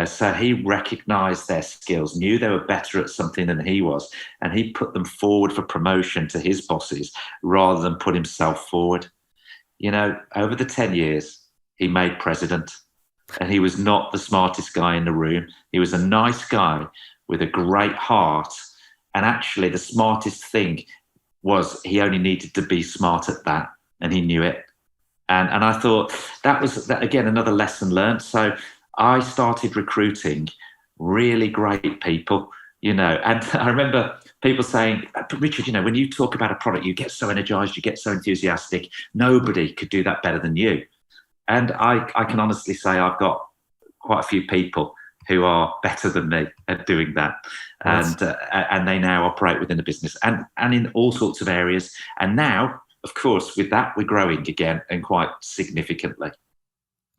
So he recognized their skills, knew they were better at something than he was, and he put them forward for promotion to his bosses rather than put himself forward. Over the 10 years, he made president, and he was not the smartest guy in the room. He was a nice guy with a great heart. And actually, the smartest thing was he only needed to be smart at that, and he knew it. And I thought that was, again, another lesson learned. So I started recruiting really great people, and I remember people saying, Richard, when you talk about a product, you get so energized, you get so enthusiastic. Nobody could do that better than you. And I can honestly say I've got quite a few people who are better than me at doing that. And they now operate within the business and in all sorts of areas. And now, of course, with that, we're growing again, and quite significantly.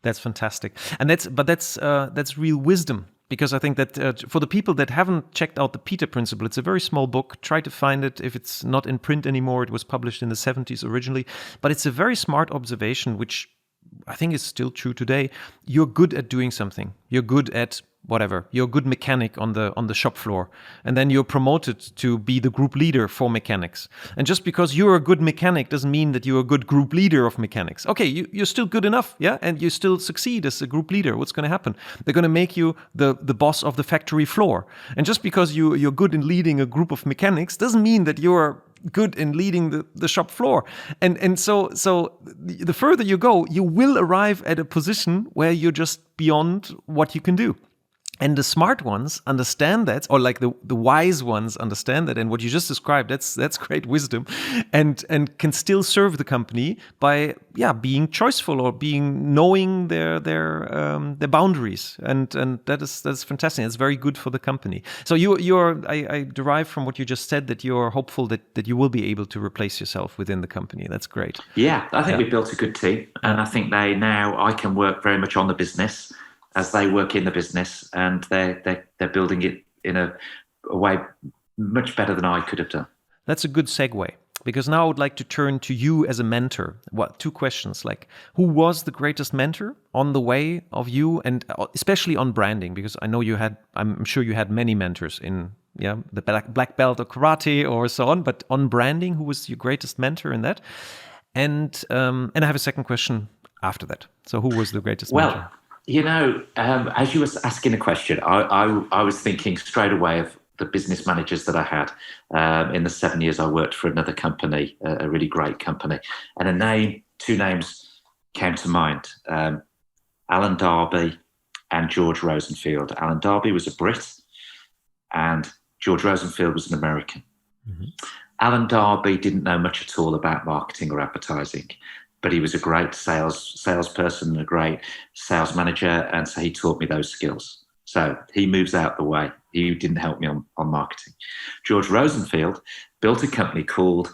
That's fantastic. And that's real wisdom, because I think that for the people that haven't checked out the Peter Principle, it's a very small book. Try to find it if it's not in print anymore. It was published in the 70s originally, but it's a very smart observation, which I think is still true today. You're good at doing something. You're good at whatever. You're a good mechanic on the shop floor, and then you're promoted to be the group leader for mechanics. And just because you're a good mechanic doesn't mean that you're a good group leader of mechanics. Okay, you're still good enough, yeah, and you still succeed as a group leader. What's going to happen? They're going to make you the boss of the factory floor. And just because you're good in leading a group of mechanics doesn't mean that you're good in leading the shop floor. And so the further you go, you will arrive at a position where you're just beyond what you can do. And the smart ones understand that, or like the wise ones understand that. And what you just described, that's great wisdom, and can still serve the company by being choiceful or knowing their boundaries. And that's fantastic. It's very good for the company. So I derive from what you just said that you're hopeful that you will be able to replace yourself within the company. That's great. Yeah, I think we built a good team, and I think I can work very much on the business as they work in the business, and they're building it in a way much better than I could have done. That's a good segue, because now I would like to turn to you as a mentor. Two questions, like who was the greatest mentor on the way of you, and especially on branding, because I know I'm sure you had many mentors in the black belt or karate or so on, but on branding, who was your greatest mentor in that? And I have a second question after that. So who was the greatest mentor? As you were asking a question, I was thinking straight away of the business managers that I had in the 7 years I worked for another company, a really great company. And two names came to mind, Alan Darby and George Rosenfield. Alan Darby was a Brit and George Rosenfield was an American. Mm-hmm. Alan Darby didn't know much at all about marketing or advertising, but he was a great salesperson and a great sales manager, and so he taught me those skills. So he moves out the way. He didn't help me on marketing. George Rosenfield built a company called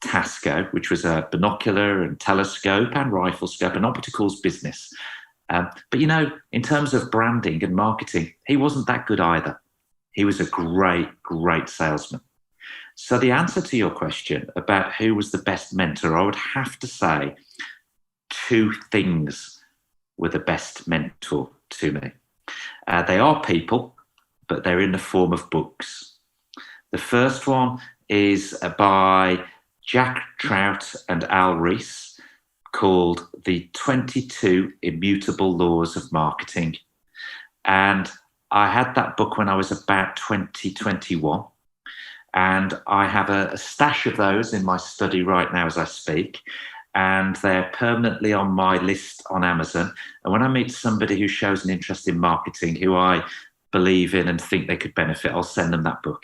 Tasco, which was a binocular and telescope and rifle scope and opticals business. But in terms of branding and marketing, he wasn't that good either. He was a great salesman. So the answer to your question about who was the best mentor, I would have to say two things were the best mentor to me. They are people, but they're in the form of books. The first one is by Jack Trout and Al Ries, called The 22 Immutable Laws of Marketing. And I had that book when I was about 21. And I have a stash of those in my study right now as I speak. And they're permanently on my list on Amazon. And when I meet somebody who shows an interest in marketing, who I believe in and think they could benefit, I'll send them that book.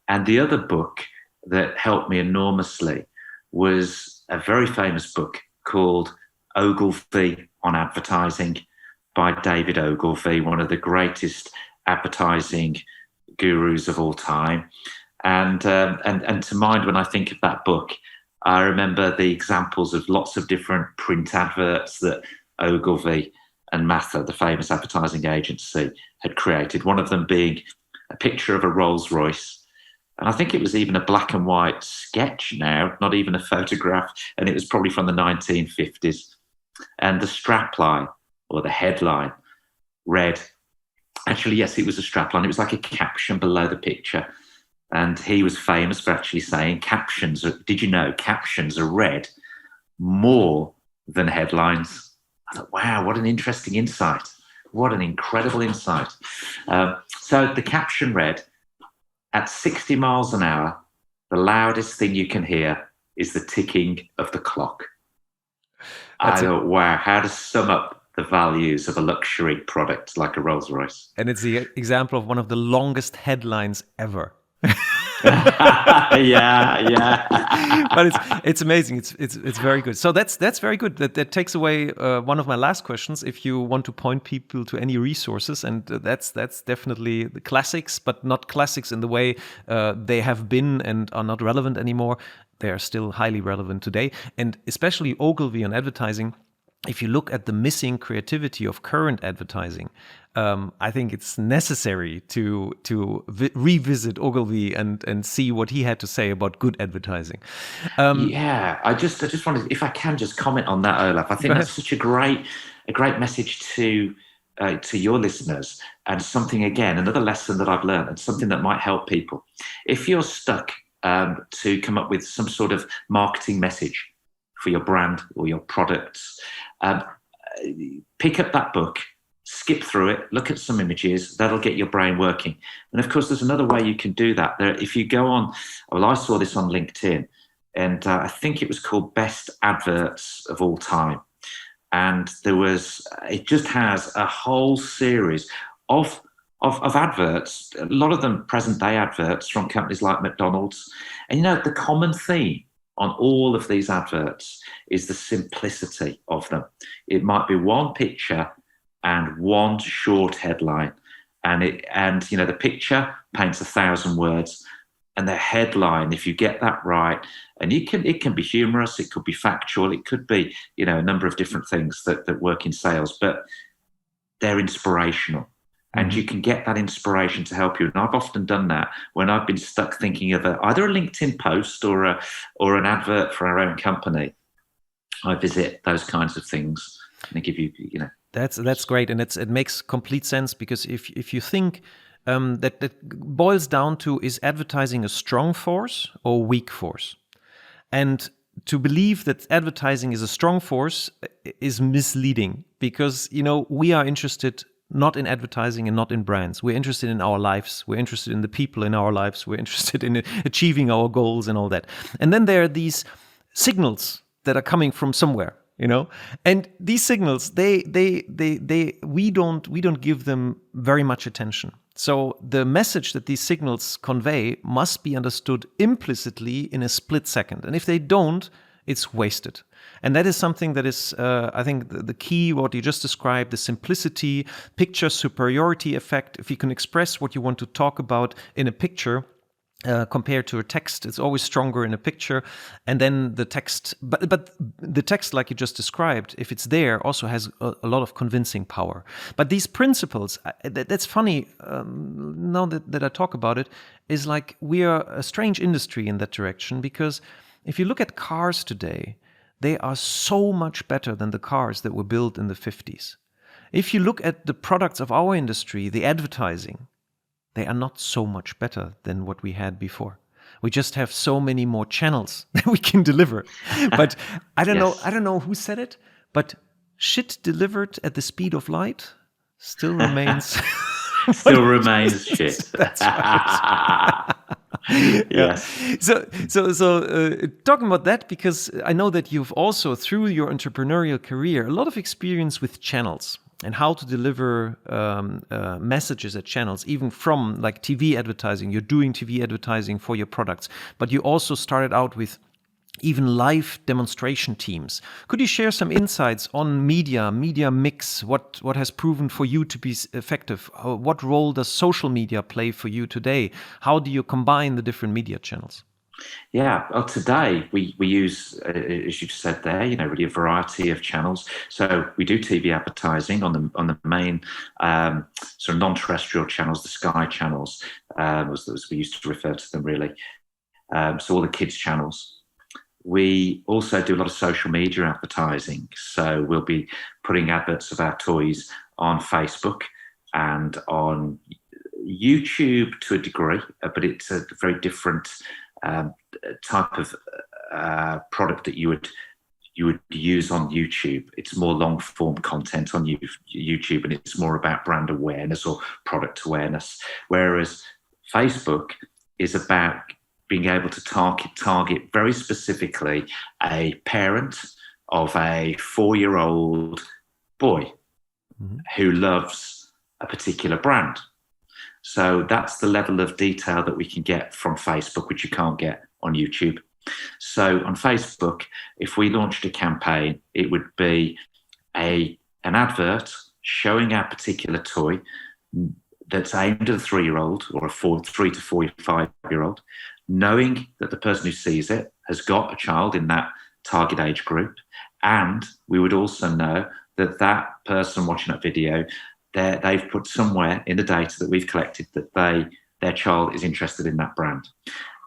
And the other book that helped me enormously was a very famous book called Ogilvy on Advertising by David Ogilvy, one of the greatest advertising gurus of all time. And to mind when I think of that book, I remember the examples of lots of different print adverts that Ogilvy and Mather, the famous advertising agency, had created, one of them being a picture of a Rolls Royce. And I think it was even a black and white sketch now, not even a photograph. And it was probably from the 1950s. And the strapline, or the headline, read, actually, yes, it was a strapline. It was like a caption below the picture. And he was famous for actually saying captions, did you know, captions are read more than headlines. I thought, wow, what an interesting insight. What an incredible insight. So the caption read, at 60 miles an hour, the loudest thing you can hear is the ticking of the clock. I thought, wow, how to sum up the values of a luxury product like a Rolls Royce. And it's the example of one of the longest headlines ever. yeah. But it's amazing. It's very good. So that's very good. That takes away one of my last questions. If you want to point people to any resources, and that's definitely the classics, but not classics in the way they have been and are not relevant anymore. They are still highly relevant today, and especially Ogilvy on advertising. If you look at the missing creativity of current advertising, I think it's necessary to revisit Ogilvy and see what he had to say about good advertising. I just wanted, if I can, just comment on that, Olaf. I think that's such a great message to your listeners, and something, again, another lesson that I've learned, and something that might help people. If you're stuck to come up with some sort of marketing message for your brand or your products, pick up that book, skip through it, look at some images. That'll get your brain working. And of course, there's another way you can do that. If you go on, well, I saw this on LinkedIn, and I think it was called Best Adverts of All Time. And it just has a whole series of adverts, a lot of them present day adverts from companies like McDonald's. And the common theme on all of these adverts is the simplicity of them. It might be one picture and one short headline, and the picture paints 1,000 words, and the headline, if you get that right, and it can be humorous, it could be factual, it could be a number of different things that work in sales, but they're inspirational. And you can get that inspiration to help you. And I've often done that when I've been stuck thinking of either a LinkedIn post or an advert for our own company. I visit those kinds of things, and they give you, That's great, and it makes complete sense, because if you think that boils down to, is advertising a strong force or a weak force? And to believe that advertising is a strong force is misleading, because we are interested not in advertising and not in brands. We're interested in our lives. We're interested in the people in our lives. We're interested in achieving our goals and all that. And then there are these signals that are coming from somewhere, and these signals, we don't give them very much attention. So the message that these signals convey must be understood implicitly in a split second. And if they don't, it's wasted. And that is something that is, I think, the key, what you just described, the simplicity, picture superiority effect. If you can express what you want to talk about in a picture, compared to a text, it's always stronger in a picture. And then the text, but the text, like you just described, if it's there, also has a lot of convincing power. But these principles, that's funny, now that I talk about it, is like we are a strange industry in that direction, because if you look at cars today, they are so much better than the cars that were built in the 50s. If you look at the products of our industry, the advertising, they are not so much better than what we had before. We just have so many more channels that we can deliver. But I don't know who said it, but shit delivered at the speed of light still remains still remains shit. That's right. Yes. So talking about that, because I know that you've also, through your entrepreneurial career, a lot of experience with channels and how to deliver messages at channels, even from like TV advertising. You're doing TV advertising for your products, but you also started out with even live demonstration teams. Could you share some insights on media mix, what has proven for you to be effective? What role does social media play for you today? How do you combine the different media channels? Yeah, well, today we use, as you've said there, really a variety of channels. So we do TV advertising on the main sort of non-terrestrial channels, the Sky channels, as we used to refer to them, really. So all the kids channels. We also do a lot of social media advertising. So we'll be putting adverts of our toys on Facebook and on YouTube to a degree, but it's a very different type of product that you would use on YouTube. It's more long form content on YouTube, and it's more about brand awareness or product awareness. Whereas Facebook is about being able to target very specifically a parent of a 4-year-old boy who loves a particular brand. So that's the level of detail that we can get from Facebook, which you can't get on YouTube. So on Facebook, if we launched a campaign, it would be an advert showing our particular toy that's aimed at a 3-year-old or a 3 to 5-year-old, knowing that the person who sees it has got a child in that target age group. And we would also know that that person watching that video, they've put somewhere in the data that we've collected that their child is interested in that brand.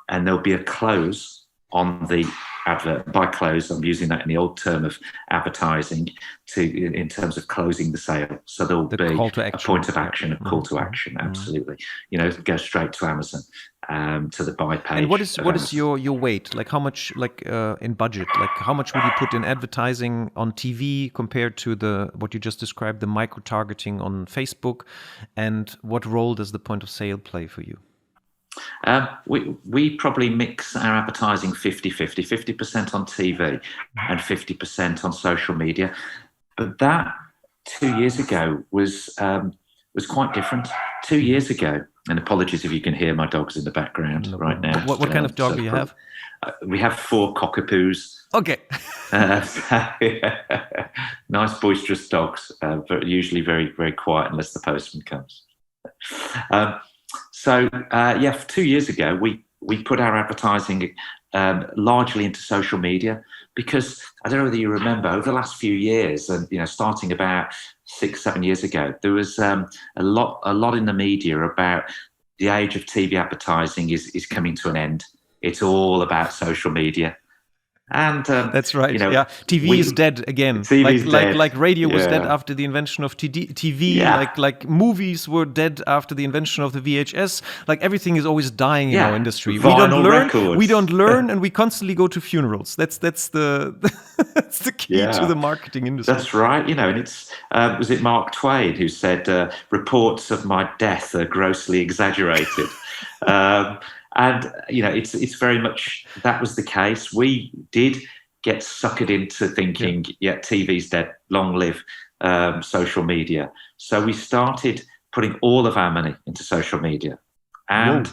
And there'll be a close on the advert. By close, I'm using that in the old term of advertising in terms of closing the sale. So there'll be a point of action, a call to action, absolutely. Go straight to Amazon, to the buy page. And what is your weight? Like how much, in budget? Like how much would you put in advertising on TV compared to what you just described, the micro targeting on Facebook? And what role does the point of sale play for you? We probably mix our advertising 50-50, 50% on TV and 50% on social media. But that 2 years ago was quite different. 2 years ago, and apologies if you can hear my dogs in the background right now. What kind of dog do you have? We have 4 cockapoos. Okay. Nice boisterous dogs, but usually very, very quiet unless the postman comes. So 2 years ago, we put our advertising largely into social media because I don't know whether you remember over the last few years, and starting about 6-7 years ago, there was a lot in the media about the age of TV advertising is coming to an end. It's all about social media. And that's right. TV is dead again. Like radio was dead after the invention of TV. Yeah. Like movies were dead after the invention of the VHS. Like everything is always dying in our industry. Vinyl we don't learn, and we constantly go to funerals. That's the that's the key to the marketing industry. That's right. And it's was it Mark Twain who said reports of my death are grossly exaggerated. And it's very much that was the case. We did get suckered into thinking, TV's dead, long live social media. So we started putting all of our money into social media, and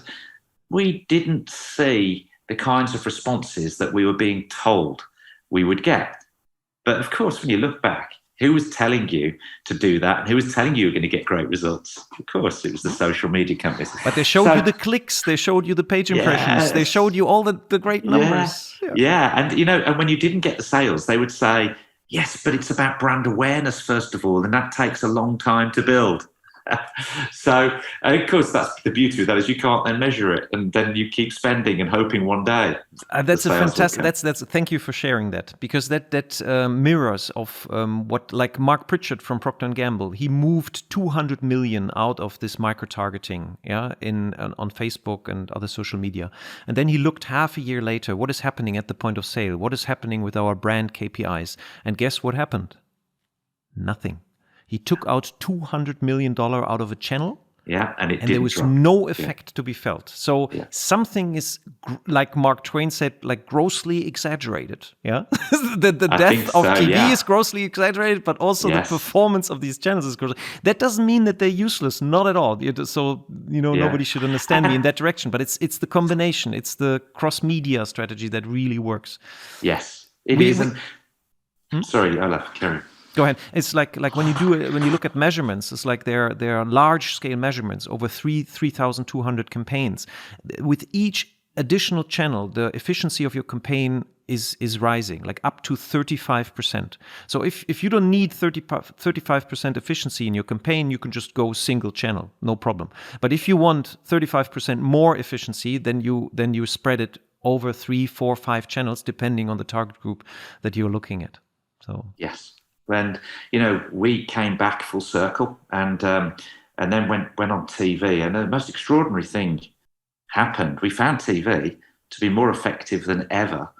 we didn't see the kinds of responses that we were being told we would get. But of course, when you look back, who was telling you to do that? And who was telling you were going to get great results? Of course, it was the social media companies. But they showed you the clicks. They showed you the page impressions. They showed you all the great numbers. Yeah. And when you didn't get the sales, they would say, yes, but it's about brand awareness, first of all, and that takes a long time to build. So, of course, that's the beauty of that is you can't then measure it, and then you keep spending and hoping one day. That's a fantastic. That's. Thank you for sharing that, because that mirrors of what, like Mark Pritchard from Procter & Gamble, he moved 200 million out of this micro targeting, on Facebook and other social media, and then he looked half a year later. What is happening at the point of sale? What is happening with our brand KPIs? And guess what happened? Nothing. He took out $200 million out of a channel. Yeah, and there was no effect to be felt. So something is, like Mark Twain said, like grossly exaggerated. Yeah, the death of TV is grossly exaggerated, but also the performance of these channels is grossly. That doesn't mean that they're useless, not at all. So nobody should understand me in that direction. But it's the combination, it's the cross media strategy that really works. Yes, it is. Sorry, Olaf, carry on. Go ahead. It's like when you look at measurements, it's like there are large scale measurements over 3,200 campaigns. With each additional channel, the efficiency of your campaign is rising, like up to 35%. So if you don't need 35% efficiency in your campaign, you can just go single channel, no problem. But if you want 35% more efficiency, then you spread it over 3, 4, 5 channels, depending on the target group that you're looking at. So yes, and we came back full circle, and then went on TV, and the most extraordinary thing happened. We found TV to be more effective than ever.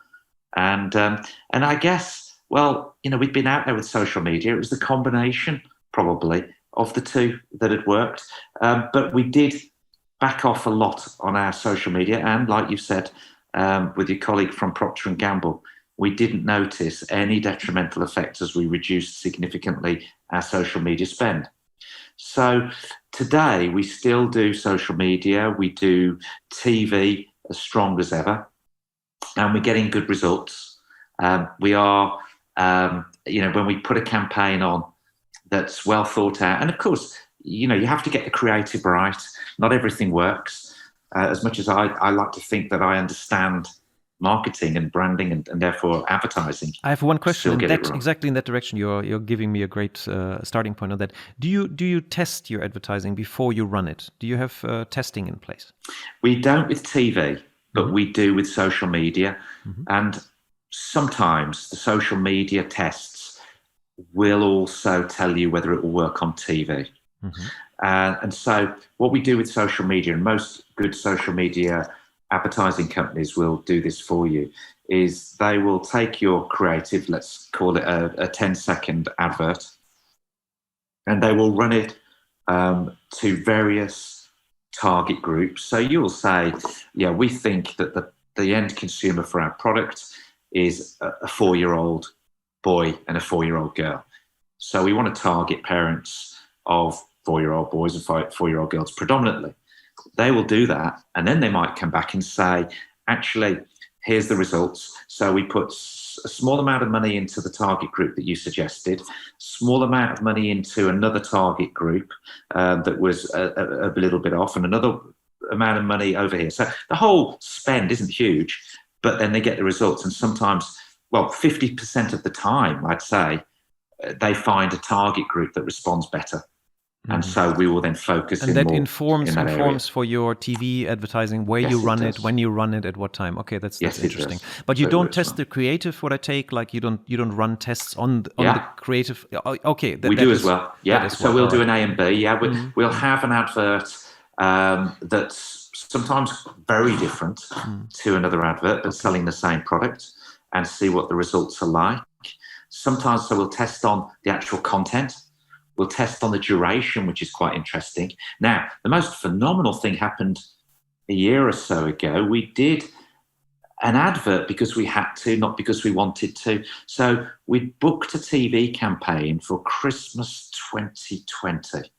And I guess, we'd been out there with social media. It was the combination, probably, of the two that had worked. But we did back off a lot on our social media. And like you said, with your colleague from Procter & Gamble, we didn't notice any detrimental effects as we reduced significantly our social media spend. So today, we still do social media. We do TV as strong as ever. And we're getting good results. We are, when we put a campaign on that's well thought out, and of course, you have to get the creative right. Not everything works. As much as I like to think that I understand marketing and branding and therefore advertising. I have one question. Exactly in that direction. You're giving me a great starting point on that. Do you test your advertising before you run it? Do you have testing in place? We don't with TV. But we do with social media. And sometimes the social media tests will also tell you whether it will work on TV. And so what we do with social media, and most good social media advertising companies will do this for you, is they will take your creative, let's call it a 10-second advert, and they will run it to various target groups. So you will say, we think that the end consumer for our product is a 4-year-old boy and a 4-year-old girl. So we want to target parents of 4-year-old boys and 4-year-old girls predominantly. They will do that, and then they might come back and say, actually, here's the results. So we put a small amount of money into the target group that you suggested, small amount of money into another target group that was a little bit off, and another amount of money over here. So the whole spend isn't huge, but then they get the results. And sometimes, 50% of the time, I'd say, they find a target group that responds better. And so we will then focus and in that more informs in that area. For your TV advertising where you run it, when you run it, at what time. Okay, that's interesting. But you don't test the creative. What I take, like you don't run tests on the creative. Okay, we do as well. Yeah, so we'll do an A and B. Yeah, we'll have an advert that's sometimes very different to another advert, but selling the same product, and see what the results are like. Sometimes, so we'll test on the actual content. We'll test on the duration, which is quite interesting. Now, the most phenomenal thing happened a year or so ago. We did an advert because we had to, not because we wanted to. So we booked a TV campaign for Christmas 2020.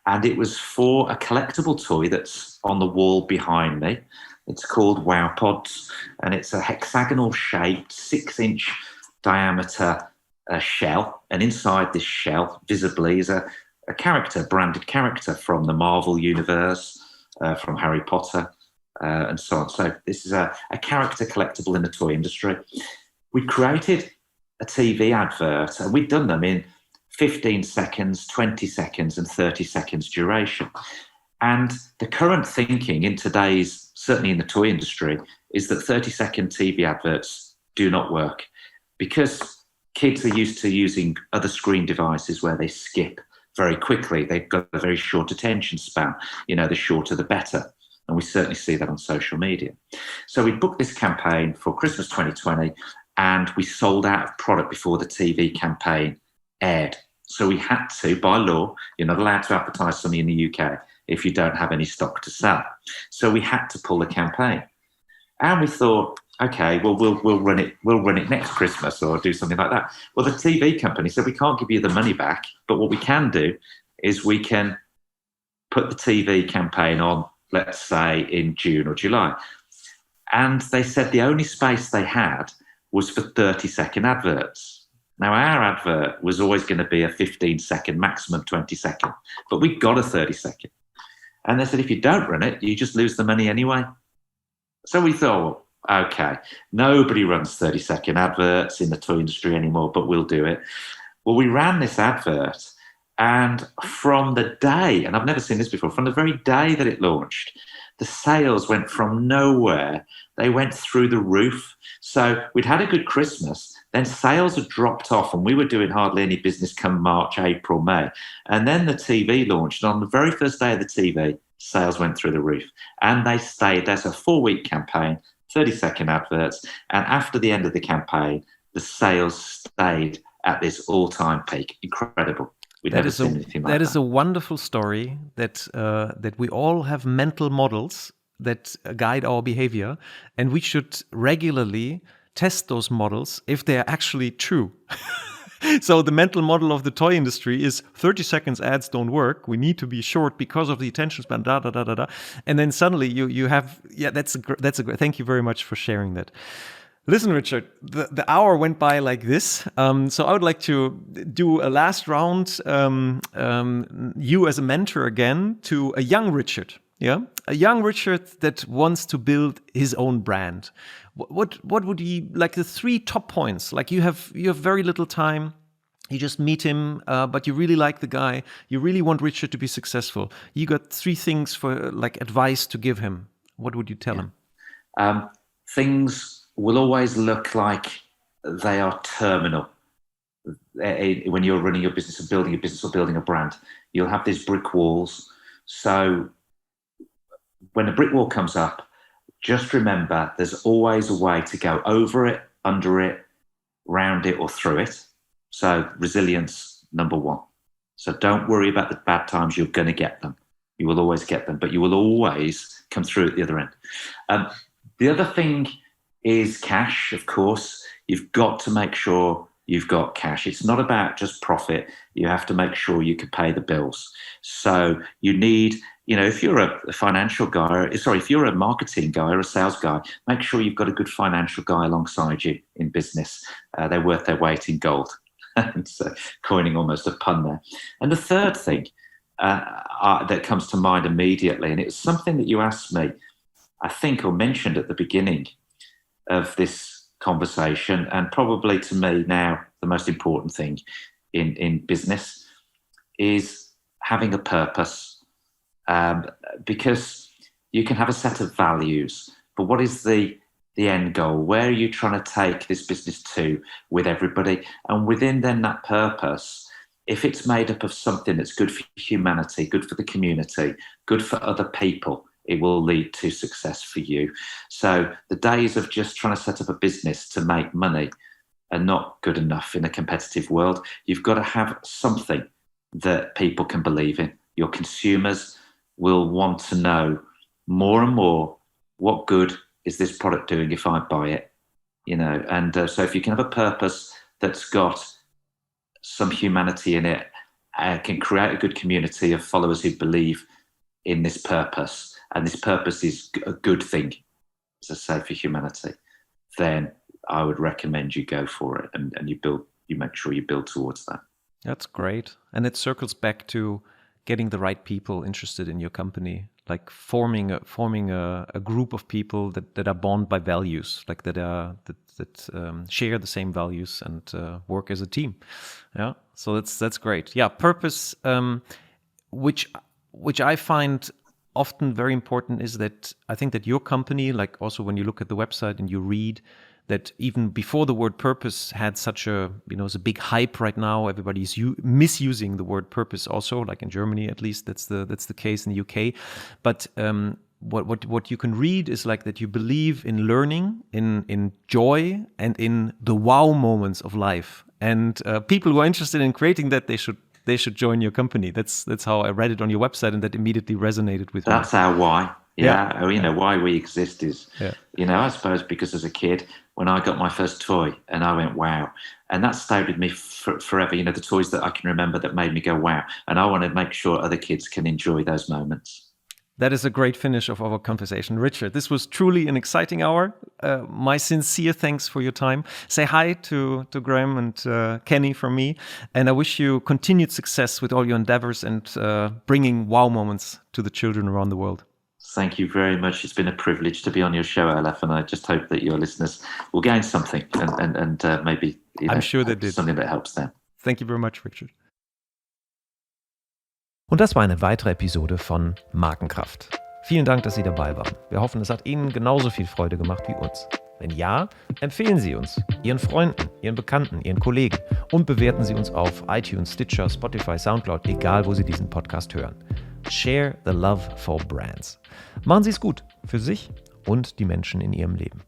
And it was for a collectible toy that's on the wall behind me. It's called Wow Pods, and it's a hexagonal shaped 6-inch diameter shell, and inside this shell visibly is a branded character from the Marvel universe, from Harry Potter, and so on. So this is a character collectible in the toy industry. We created a TV advert, and we'd done them in 15 seconds, 20 seconds, and 30 seconds duration. And the current thinking in today's, certainly in the toy industry, is that 30-second TV adverts do not work, because kids are used to using other screen devices where they skip very quickly. They've got a very short attention span. The shorter the better. And we certainly see that on social media. So we booked this campaign for Christmas 2020, and we sold out of product before the TV campaign aired. So we had to, by law, you're not allowed to advertise something in the UK if you don't have any stock to sell. So we had to pull the campaign. And we thought, okay, well, we'll run it next Christmas or do something like that. Well, the TV company said, we can't give you the money back, but what we can do is we can put the TV campaign on, let's say, in June or July. And they said the only space they had was for 30-second adverts. Now, our advert was always going to be a 15-second, maximum 20-second, but we got a 30-second. And they said, if you don't run it, you just lose the money anyway. So we thought, okay, nobody runs 30-second adverts in the toy industry anymore, but we'll do it. Well, we ran this advert, and from the day, and I've never seen this before, from the very day that it launched, the sales went from nowhere. They went through the roof. So we'd had a good Christmas, then sales had dropped off, and we were doing hardly any business come March, April, May. And then the TV launched, and on the very first day of the TV, sales went through the roof. And they stayed. That's a 4-week campaign, 30-second adverts. And after the end of the campaign, the sales stayed at this all-time peak. Incredible. We'd never seen anything like that. That is a wonderful story that we all have mental models that guide our behavior, and we should regularly test those models if they are actually true. So the mental model of the toy industry is 30 seconds ads don't work. We need to be short because of the attention span, da da da da da. And then suddenly you have, that's a great. Thank you very much for sharing that. Listen, Richard, the hour went by like this. So I would like to do a last round, you as a mentor again, to a young Richard. Yeah, a young Richard that wants to build his own brand. What would be like the 3 top points? Like you have very little time. You just meet him, but you really like the guy. You really want Richard to be successful. You got 3 things for like advice to give him. What would you tell him? Things will always look like they are terminal. When you're running your business or building a business or building a brand, you'll have these brick walls. So when a brick wall comes up, just remember there's always a way to go over it, under it, round it, or through it. So resilience, number 1. So don't worry about the bad times. You're going to get them. You will always get them, but you will always come through at the other end. The other thing is cash, of course. You've got to make sure you've got cash. It's not about just profit. You have to make sure you can pay the bills. So you need, if you're a financial guy, if you're a marketing guy or a sales guy, make sure you've got a good financial guy alongside you in business. They're worth their weight in gold. And so coining almost a pun there. And the third thing that comes to mind immediately, and it was something that you asked me, I think, or mentioned at the beginning of this conversation, and probably to me now the most important thing in business is having a purpose, because you can have a set of values, but what is the end goal? Where are you trying to take this business to with everybody? And within then that purpose, if it's made up of something that's good for humanity, good for the community, good for other people, it will lead to success for you. So the days of just trying to set up a business to make money are not good enough in a competitive world. You've got to have something that people can believe in. Your consumers will want to know more and more, what good is this product doing if I buy it? And so if you can have a purpose that's got some humanity in it, can create a good community of followers who believe in this purpose, and this purpose is a good thing, as I say, for humanity, then I would recommend you go for it, and you make sure you build towards that. That's great. And it circles back to getting the right people interested in your company, like forming a group of people that are bound by values, like that share the same values and work as a team. Yeah. So that's great. Yeah. Purpose, which I find often very important, is that I think that your company, like also when you look at the website and you read that even before the word purpose had such a, it's a big hype right now. Everybody's misusing the word purpose also, like in Germany, at least that's the case in the UK. But what you can read is like that you believe in learning, in joy, and in the wow moments of life. And people who are interested in creating that, they should join your company. That's how I read it on your website, and that immediately resonated with me. That's our why. Yeah. Why we exist is, I suppose because as a kid, when I got my first toy and I went, wow. And that stayed with me forever. The toys that I can remember that made me go, wow. And I want to make sure other kids can enjoy those moments. That is a great finish of our conversation. Richard, this was truly an exciting hour. My sincere thanks for your time. Say hi to Graham and Kenny from me. And I wish you continued success with all your endeavors and bringing wow moments to the children around the world. Thank you very much. It's been a privilege to be on your show, Olaf, and I just hope that your listeners will gain something and maybe I'm sure they did. Something that helps them. Thank you very much, Richard. Und das war eine weitere Episode von Markenkraft. Vielen Dank, dass Sie dabei waren. Wir hoffen, es hat Ihnen genauso viel Freude gemacht wie uns. Wenn ja, empfehlen Sie uns, Ihren Freunden, Ihren Bekannten, Ihren Kollegen und bewerten Sie uns auf iTunes, Stitcher, Spotify, Soundcloud, egal wo Sie diesen Podcast hören. Share the love for brands. Machen Sie es gut für sich und die Menschen in Ihrem Leben.